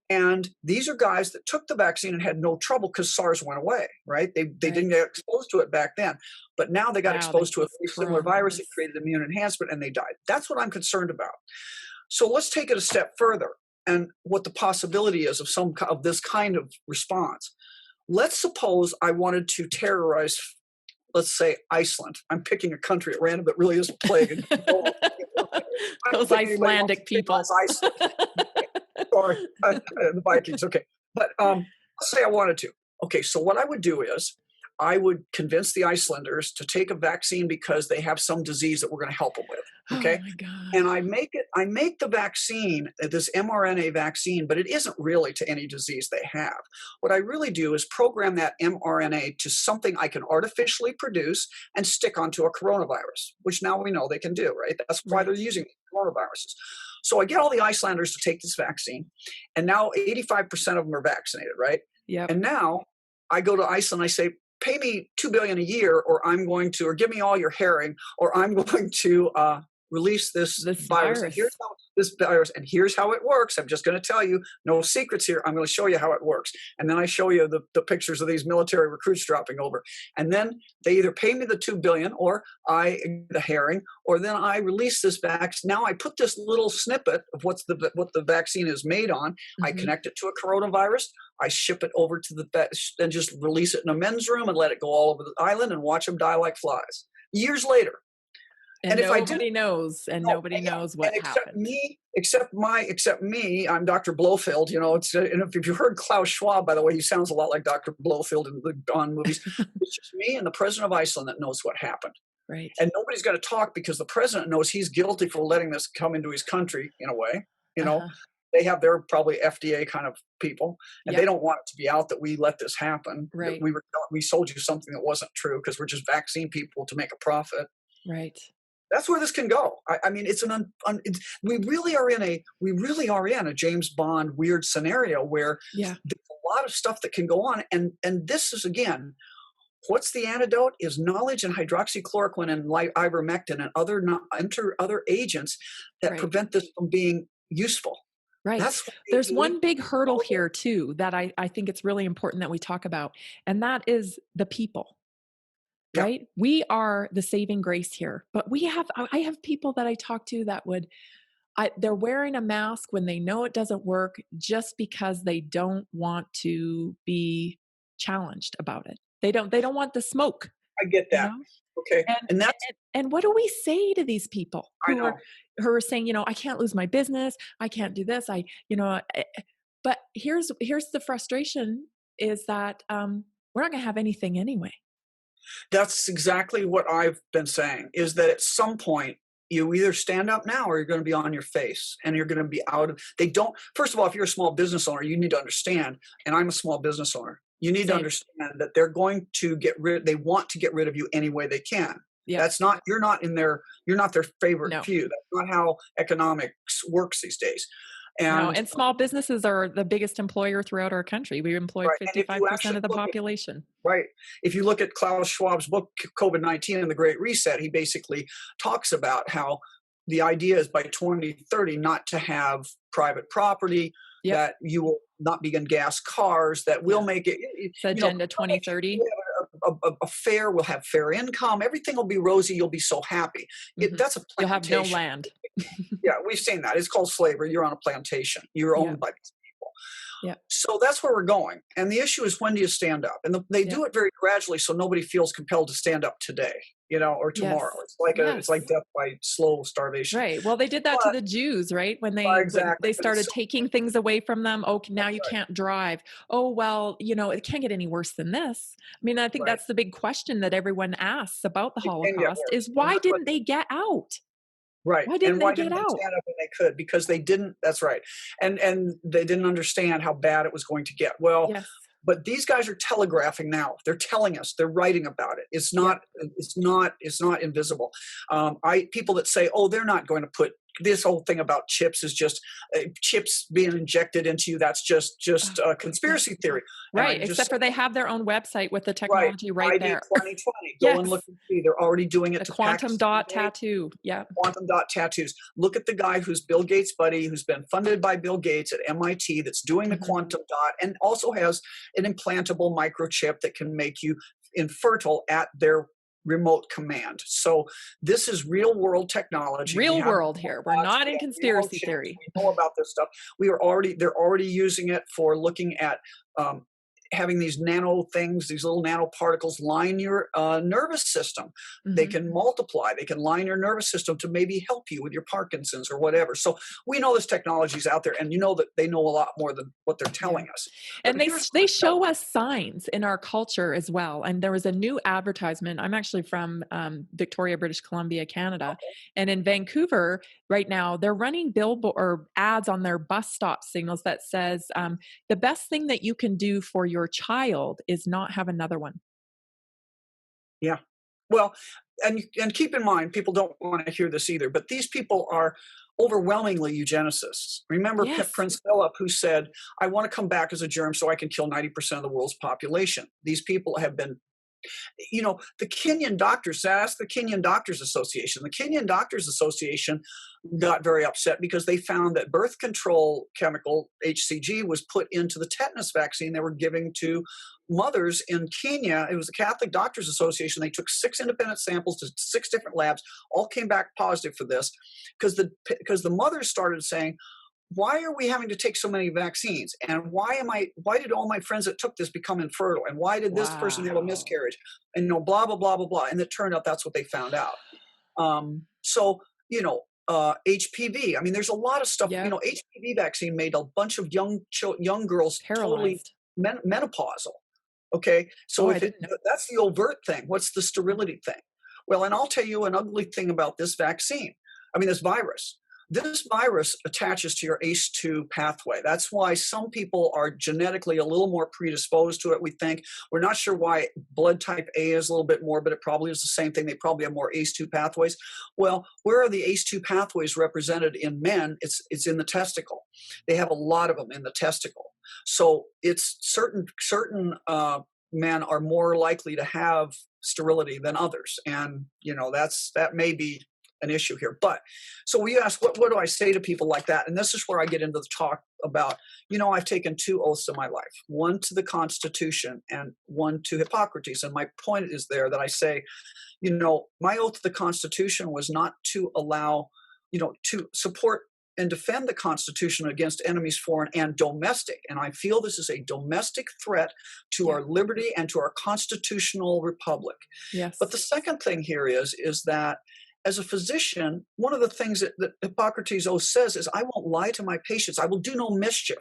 And these are guys that took the vaccine and had no trouble because SARS went away, right? They didn't get exposed to it back then. But now they got exposed to a similar virus. It created immune enhancement and they died. That's what I'm concerned about. So let's take it a step further and what the possibility is of this kind of response. Let's suppose I wanted to terrorize, let's say, Iceland. I'm picking a country at random that really is a plague. Those Icelandic people. Iceland. Sorry, the Vikings. Okay. But let's say I wanted to. Okay, so what I would do is I would convince the Icelanders to take a vaccine because they have some disease that we're going to help them with. Okay. Oh my God. And I make the vaccine, this mRNA vaccine, but it isn't really to any disease they have. What I really do is program that mRNA to something I can artificially produce and stick onto a coronavirus, which now we know they can do, right? That's why they're using coronaviruses. So I get all the Icelanders to take this vaccine, and now 85% of them are vaccinated, right? Yeah. And now I go to Iceland, I say, pay me $2 billion a year, or give me all your herring, or I'm going to release this virus. And here's how it works. I'm just going to tell you, no secrets here. I'm going to show you how it works. And then I show you the pictures of these military recruits dropping over. And then they either pay me the $2 billion, or the herring, or then I release this vaccine. Now I put this little snippet of what the vaccine is made on. I connect it to a coronavirus. I ship it over to and just release it in a men's room and let it go all over the island and watch them die like flies. Years later, And if I didn't, nobody knows, and no, nobody knows and what happened. except me, I'm Dr. Blofeld. You know, and if you heard Klaus Schwab, by the way, he sounds a lot like Dr. Blofeld in the Bond movies. It's just me and the president of Iceland that knows what happened. Right. And nobody's going to talk because the president knows he's guilty for letting this come into his country in a way. You know, they have their probably FDA kind of people, and they don't want it to be out that we let this happen. Right. We sold you something that wasn't true because we're just vaccine people to make a profit. Right. That's where this can go. I mean, we really are in a James Bond weird scenario where there's a lot of stuff that can go on, and this is again. What's the antidote is knowledge and hydroxychloroquine and ivermectin and other agents that prevent this from being useful. Right. There's one big hurdle here too that I think it's really important that we talk about, and that is the people. Right? We are the saving grace here, but I have people that I talk to that they're wearing a mask when they know it doesn't work just because they don't want to be challenged about it. They don't want the smoke. I get that. You know? Okay. And what do we say to these people who are saying, you know, I can't lose my business. I can't do this. But here's the frustration is that we're not going to have anything anyway. That's exactly what I've been saying, is that at some point you either stand up now or you're going to be on your face and you're going to be first of all, if you're a small business owner, you need to understand, and I'm a small business owner, you need to understand that they're going to they want to get rid of you any way they can. Yeah. You're not their favorite few. That's not how economics works these days. And small businesses are the biggest employer throughout our country. We employ 55% of the population. Right. If you look at Klaus Schwab's book, COVID-19 and the Great Reset, he basically talks about how the idea is by 2030 not to have private property, that you will not be in gas cars, that will make it. It's Agenda 2030. We'll have fair income. Everything will be rosy. You'll be so happy. That's a plantation. You'll have no land. Yeah, we've seen that. It's called slavery. You're on a plantation. You're owned by these people. Yeah. So that's where we're going. And the issue is, when do you stand up? And they do it very gradually, so nobody feels compelled to stand up today, or tomorrow. It's like death by slow starvation. Right. Well, they did that to the Jews, right? When they started taking things away from them. Oh, now you can't drive. Oh, well, it can't get any worse than this. I mean, I think that's the big question that everyone asks about the Holocaust is, why didn't they get out? Right. Why didn't they stand up when they could? Because they didn't. That's right. And they didn't understand how bad it was going to get. Well, but these guys are telegraphing now. They're telling us. They're writing about it. It's not. It's not invisible. People that say, "Oh, they're not going to put." This whole thing about chips is just chips being injected into you. That's just a conspiracy theory. Right. Except for they have their own website with the technology right there. 2020. Go and look and see. They're already doing it. The quantum dot tattoo. Yeah. Quantum dot tattoos. Look at the guy who's Bill Gates' buddy, who's been funded by Bill Gates at MIT, that's doing the quantum dot, and also has an implantable microchip that can make you infertile at their remote command. So this is real world technology. Real world here. We're not in conspiracy theory. We know about this stuff. They're already using it for looking at having these nano things, these little nanoparticles line your nervous system. They can multiply. They can line your nervous system to maybe help you with your Parkinson's or whatever. So we know this technology is out there, and that they know a lot more than what they're telling us. And they show us signs in our culture as well. And there was a new advertisement. I'm actually from Victoria, British Columbia, Canada. Okay. And in Vancouver right now, they're running billboard or ads on their bus stop signals that says, the best thing that you can do for your child is not have another one. Yeah. Well, and keep in mind, people don't want to hear this either, but these people are overwhelmingly eugenicists. Remember Prince Philip, who said, I want to come back as a germ so I can kill 90% of the world's population. These people have been, the Kenyan doctors, ask the Kenyan Doctors Association. The Kenyan Doctors Association got very upset because they found that birth control chemical, HCG, was put into the tetanus vaccine they were giving to mothers in Kenya. It was the Catholic Doctors Association. They took 6 independent samples to 6 different labs, all came back positive for this, because the mothers started saying, why are we having to take so many vaccines? And why did all my friends that took this become infertile? And why did this person have a miscarriage? And blah, blah, blah, blah, blah. And it turned out that's what they found out. So, HPV. I mean, there's a lot of stuff. Yeah. HPV vaccine made a bunch of young girls totally Paralyzed. menopausal. Okay, so Oh, I didn't know. that's the overt thing. What's the sterility thing? Well, and I'll tell you an ugly thing about this vaccine. I mean, this virus. This virus attaches to your ACE2 pathway. That's why some people are genetically a little more predisposed to it, we think. We're not sure why blood type A is a little bit more, but it probably is the same thing. They probably have more ACE2 pathways. Well, where are the ACE2 pathways represented in men? It's in the testicle. They have a lot of them in the testicle. So it's certain men are more likely to have sterility than others. And, that may be an issue here. But so we ask, what do I say to people like that? And this is where I get into the talk about, I've taken 2 oaths in my life, one to the Constitution and one to Hippocrates. And my point is there that I say, my oath to the Constitution was not to allow, to support and defend the Constitution against enemies foreign and domestic. And I feel this is a domestic threat to our liberty and to our constitutional republic. Yes. But the second thing here is that as a physician, one of the things that Hippocrates' oath says is, I won't lie to my patients. I will do no mischief.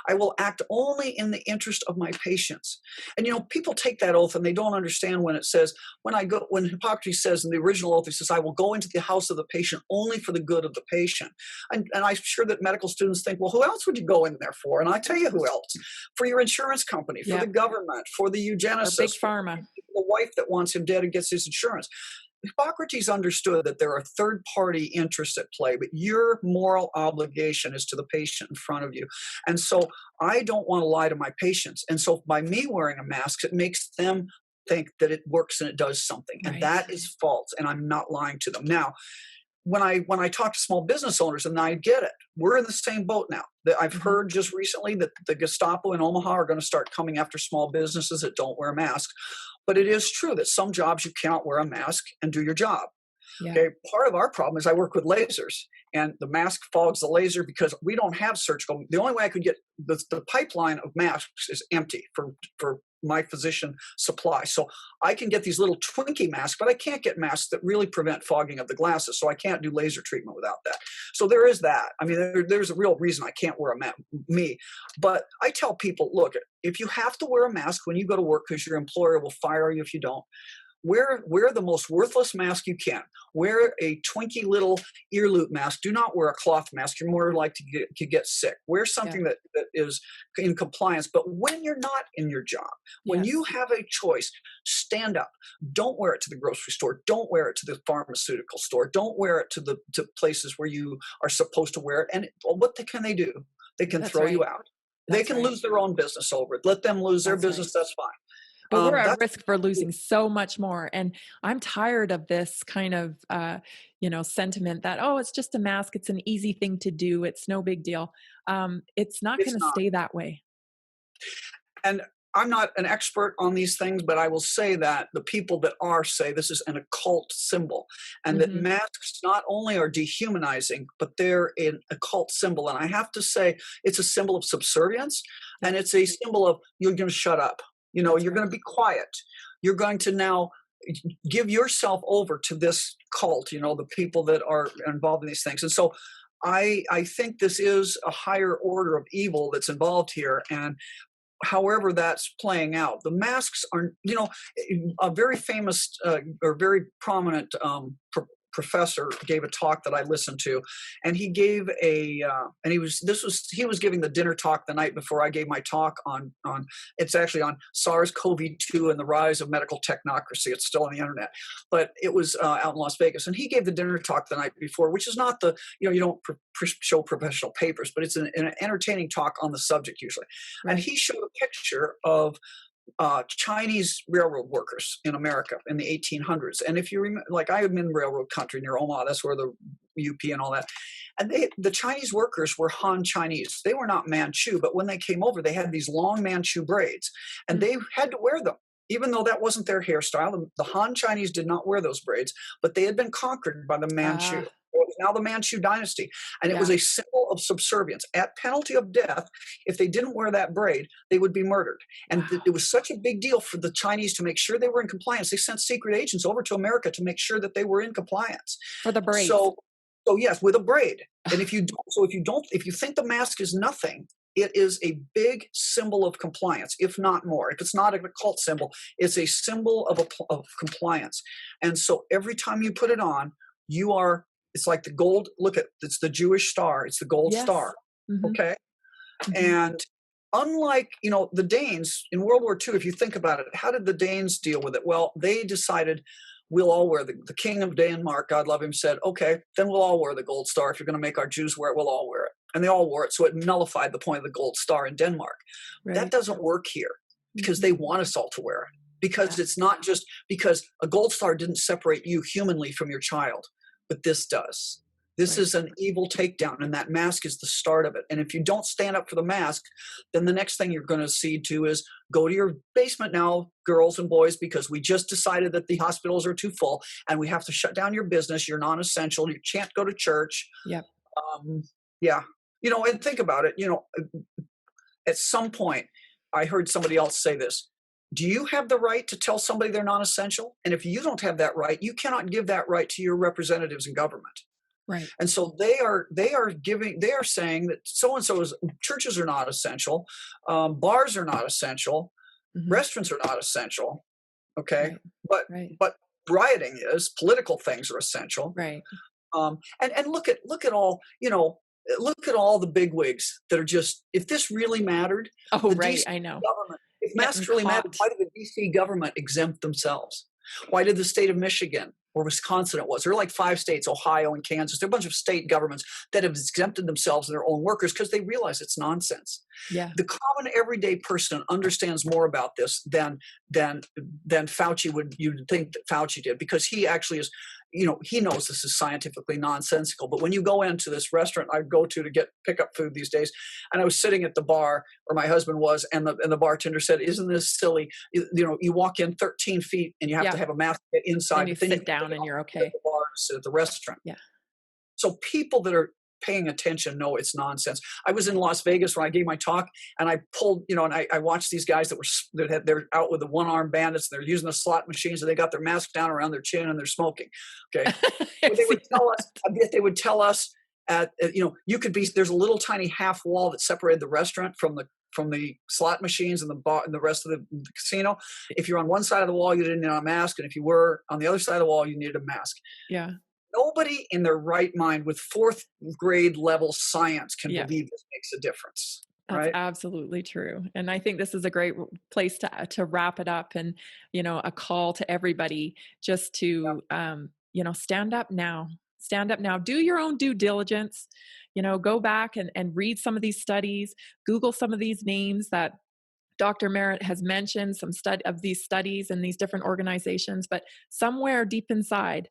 I will act only in the interest of my patients. And, people take that oath and they don't understand when it says, when Hippocrates says in the original oath, he says, I will go into the house of the patient only for the good of the patient. And I'm sure that medical students think, well, who else would you go in there for? And I tell you who else. For your insurance company, for the government, for the eugenicist, Big Pharma, the wife that wants him dead and gets his insurance. Hippocrates understood that there are third-party interests at play, but your moral obligation is to the patient in front of you. And so I don't want to lie to my patients. And so by me wearing a mask, it makes them think that it works and it does something. And that is false, and I'm not lying to them. Now, when I talk to small business owners, and I get it, we're in the same boat now. I've heard just recently that the Gestapo in Omaha are going to start coming after small businesses that don't wear masks. But it is true that some jobs you cannot wear a mask and do your job. Yeah. Okay. Part of our problem is I work with lasers, and the mask fogs the laser because we don't have surgical. The only way I could get the pipeline of masks is empty for my physician supply. So I can get these little Twinkie masks, but I can't get masks that really prevent fogging of the glasses. So I can't do laser treatment without that. So there is that. I mean, there's a real reason I can't wear a mask, but I tell people, look, if you have to wear a mask when you go to work because your employer will fire you if you don't, wear the most worthless mask you can. Wear a Twinkie little ear loop mask. Do not wear a cloth mask. You're more likely to get sick. Wear something that is in compliance. But when you're not in your job, when you have a choice, stand up. Don't wear it to the grocery store. Don't wear it to the pharmaceutical store. Don't wear it to places where you are supposed to wear it. And what can they do? They can throw you out. They can lose their own business over it. Let them lose their business. That's fine. But we're at risk for losing so much more. And I'm tired of this kind of, sentiment that, it's just a mask. It's an easy thing to do. It's no big deal. It's not going to stay that way. And I'm not an expert on these things, but I will say that the people that are say this is an occult symbol, and that masks not only are dehumanizing, but they're an occult symbol. And I have to say it's a symbol of subservience, and it's a symbol of you're going to shut up. You're going to be quiet. You're going to now give yourself over to this cult, the people that are involved in these things. And so I think this is a higher order of evil that's involved here. And however that's playing out, the masks are, a very famous or very prominent professor gave a talk that I listened to, and he gave he was giving the dinner talk the night before I gave my talk on it's actually on SARS-CoV-2 and the rise of medical technocracy. It's still on the internet, but it was out in Las Vegas, and he gave the dinner talk the night before, which is not the, you don't show professional papers, but it's an entertaining talk on the subject usually. Right. And he showed a picture of Chinese railroad workers in America in the 1800s. And if you remember, I'm in railroad country near Omaha, that's where the UP and all that. And the Chinese workers were Han Chinese. They were not Manchu, but when they came over, they had these long Manchu braids, and they had to wear them. Even though that wasn't their hairstyle, the Han Chinese did not wear those braids, but they had been conquered by the Manchu. It was now the Manchu dynasty. And it was a symbol of subservience. At penalty of death, if they didn't wear that braid, they would be murdered. And it was such a big deal for the Chinese to make sure they were in compliance. They sent secret agents over to America to make sure that they were in compliance. For the braids. So yes, with a braid. And if you think the mask is nothing, it is a big symbol of compliance, if not more. If it's not a cult symbol, it's a symbol of compliance. And so every time you put it on, it's like the gold, it's the Jewish star. It's the gold star. Mm-hmm. Okay. Mm-hmm. And unlike, the Danes in World War II, if you think about it, how did the Danes deal with it? Well, they decided we'll all wear the king of Denmark, God love him, said, okay, then we'll all wear the gold star. If you're going to make our Jews wear it, we'll all wear it. And they all wore it. So it nullified the point of the gold star in Denmark. Right. That doesn't work here because they want us all to wear it. Because it's not just because a gold star didn't separate you humanly from your child, but this does. This is an evil takedown, and that mask is the start of it. And if you don't stand up for the mask, then the next thing you're going to see too is go to your basement now, girls and boys, because we just decided that the hospitals are too full and we have to shut down your business. You're non-essential. You can't go to church. Yep. And think about it. At some point, I heard somebody else say this. Do you have the right to tell somebody they're non-essential? And if you don't have that right, you cannot give that right to your representatives in government. Right. And so they are saying that so-and-so's churches are not essential, bars are not essential, restaurants are not essential. Okay. Right. But rioting is, political things are essential. Right. And look at all, look at all the bigwigs that are just, if this really mattered. Oh, right. DC I know. If masks really mattered, why did the DC government exempt themselves? Why did the state of Michigan or Wisconsin there are like 5 states, Ohio and Kansas, there are a bunch of state governments that have exempted themselves and their own workers because they realize it's nonsense. Yeah. The common everyday person understands more about this than Fauci you'd think that Fauci did, because he actually is, he knows this is scientifically nonsensical. But when you go into this restaurant I go to pick up food these days, and I was sitting at the bar where my husband was, and the bartender said, "Isn't this silly? You walk in 13 feet and you have to have a mask to get inside. And you sit down and you're okay." At the bar, sit at the restaurant. Yeah. So people that are paying attention know it's nonsense. I was in Las Vegas when I gave my talk, and I pulled, and I watched these guys they're out with the one-armed bandits, and they're using the slot machines, and they got their mask down around their chin and they're smoking. Okay. They would tell us there's a little tiny half wall that separated the restaurant from the slot machines and the bar and the rest of the casino. If you're on one side of the wall, you didn't need a mask. And if you were on the other side of the wall, you needed a mask. Yeah. Nobody in their right mind with 4th grade level science can believe this makes a difference. That's right? absolutely true. And I think this is a great place to wrap it up, and, a call to everybody just to, stand up now. Stand up now. Do your own due diligence. Go back and read some of these studies. Google some of these names that Dr. Merritt has mentioned, some of these studies and these different organizations. But somewhere deep inside,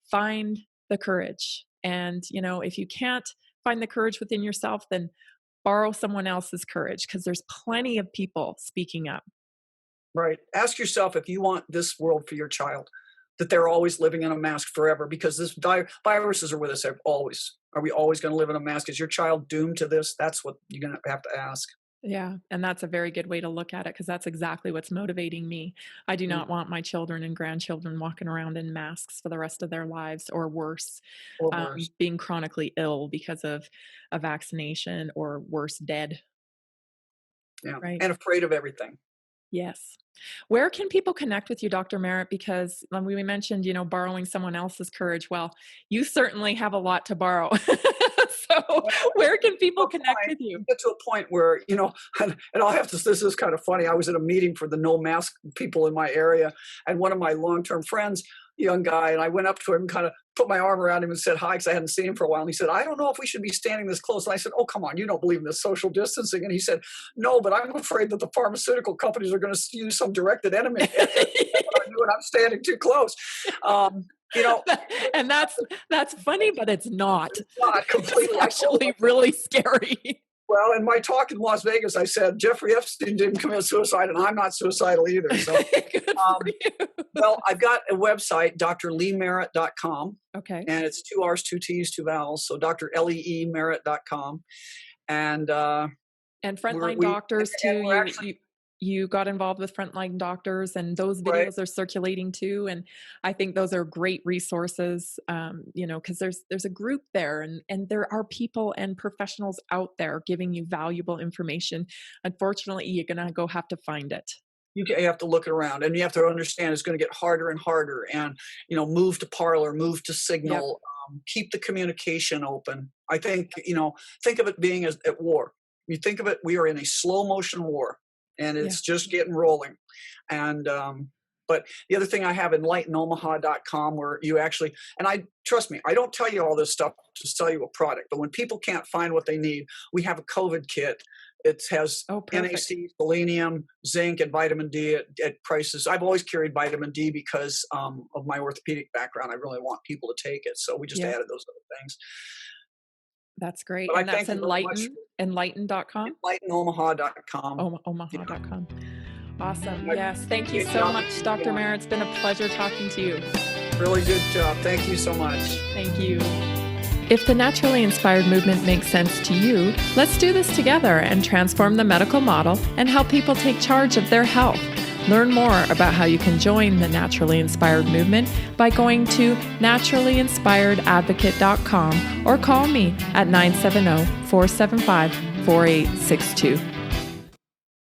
find the courage. And, if you can't find the courage within yourself, then borrow someone else's courage, because there's plenty of people speaking up. Right. Ask yourself if you want this world for your child, that they're always living in a mask forever, because this viruses are with us always. Are we always going to live in a mask? Is your child doomed to this? That's what you're going to have to ask. Yeah. And that's a very good way to look at it, because that's exactly what's motivating me. I do not want my children and grandchildren walking around in masks for the rest of their lives, or worse, being chronically ill because of a vaccination, or worse, dead. Yeah. Right. And afraid of everything. Yes. Where can people connect with you, Dr. Merritt? Because when we mentioned, borrowing someone else's courage, well, you certainly have a lot to borrow. So where can people connect with you? Get to a point where, and I'll have to, this is kind of funny. I was at a meeting for the no mask people in my area, and one of my long-term friends, young guy, and I went up to him and kind of put my arm around him and said hi, because I hadn't seen him for a while. And he said, "I don't know if we should be standing this close." And I said, "Oh, come on, you don't believe in this social distancing." And he said, "No, but I'm afraid that the pharmaceutical companies are going to use some directed enemy when I'm standing too close." And that's funny, but it's not. It's not completely. It's actually really scary. Well, in my talk in Las Vegas, I said Jeffrey Epstein didn't commit suicide, and I'm not suicidal either. So, well, I've got a website, drleemerritt.com. Okay. And it's 2 R's, 2 T's, 2 vowels. So drleemerritt.com. And Frontline Doctors too. You got involved with Frontline Doctors, and those videos are circulating too. And I think those are great resources, because there's a group there, and there are people and professionals out there giving you valuable information. Unfortunately, you're going to have to find it. You have to look around, and you have to understand it's going to get harder and harder. And, move to Parler, move to Signal, keep the communication open. I think, think of it being at war. You think of it, we are in a slow motion war. And it's just getting rolling. And, but the other thing I have, enlightenomaha.com, where you actually, and trust me, I don't tell you all this stuff to sell you a product, but when people can't find what they need, we have a COVID kit. It has NAC, selenium, zinc, and vitamin D at prices. I've always carried vitamin D because of my orthopedic background. I really want people to take it. So we just added those other things. That's great. And that's enlighten.com? EnlighthenOmaha.com. Omaha.com. Awesome. Yes. Thank you so much, Dr. Merritt. It's been a pleasure talking to you. Really good job. Thank you so much. Thank you. If the naturally inspired movement makes sense to you, let's do this together and transform the medical model and help people take charge of their health. Learn more about how you can join the Naturally Inspired movement by going to naturallyinspiredadvocate.com or call me at 970-475-4862.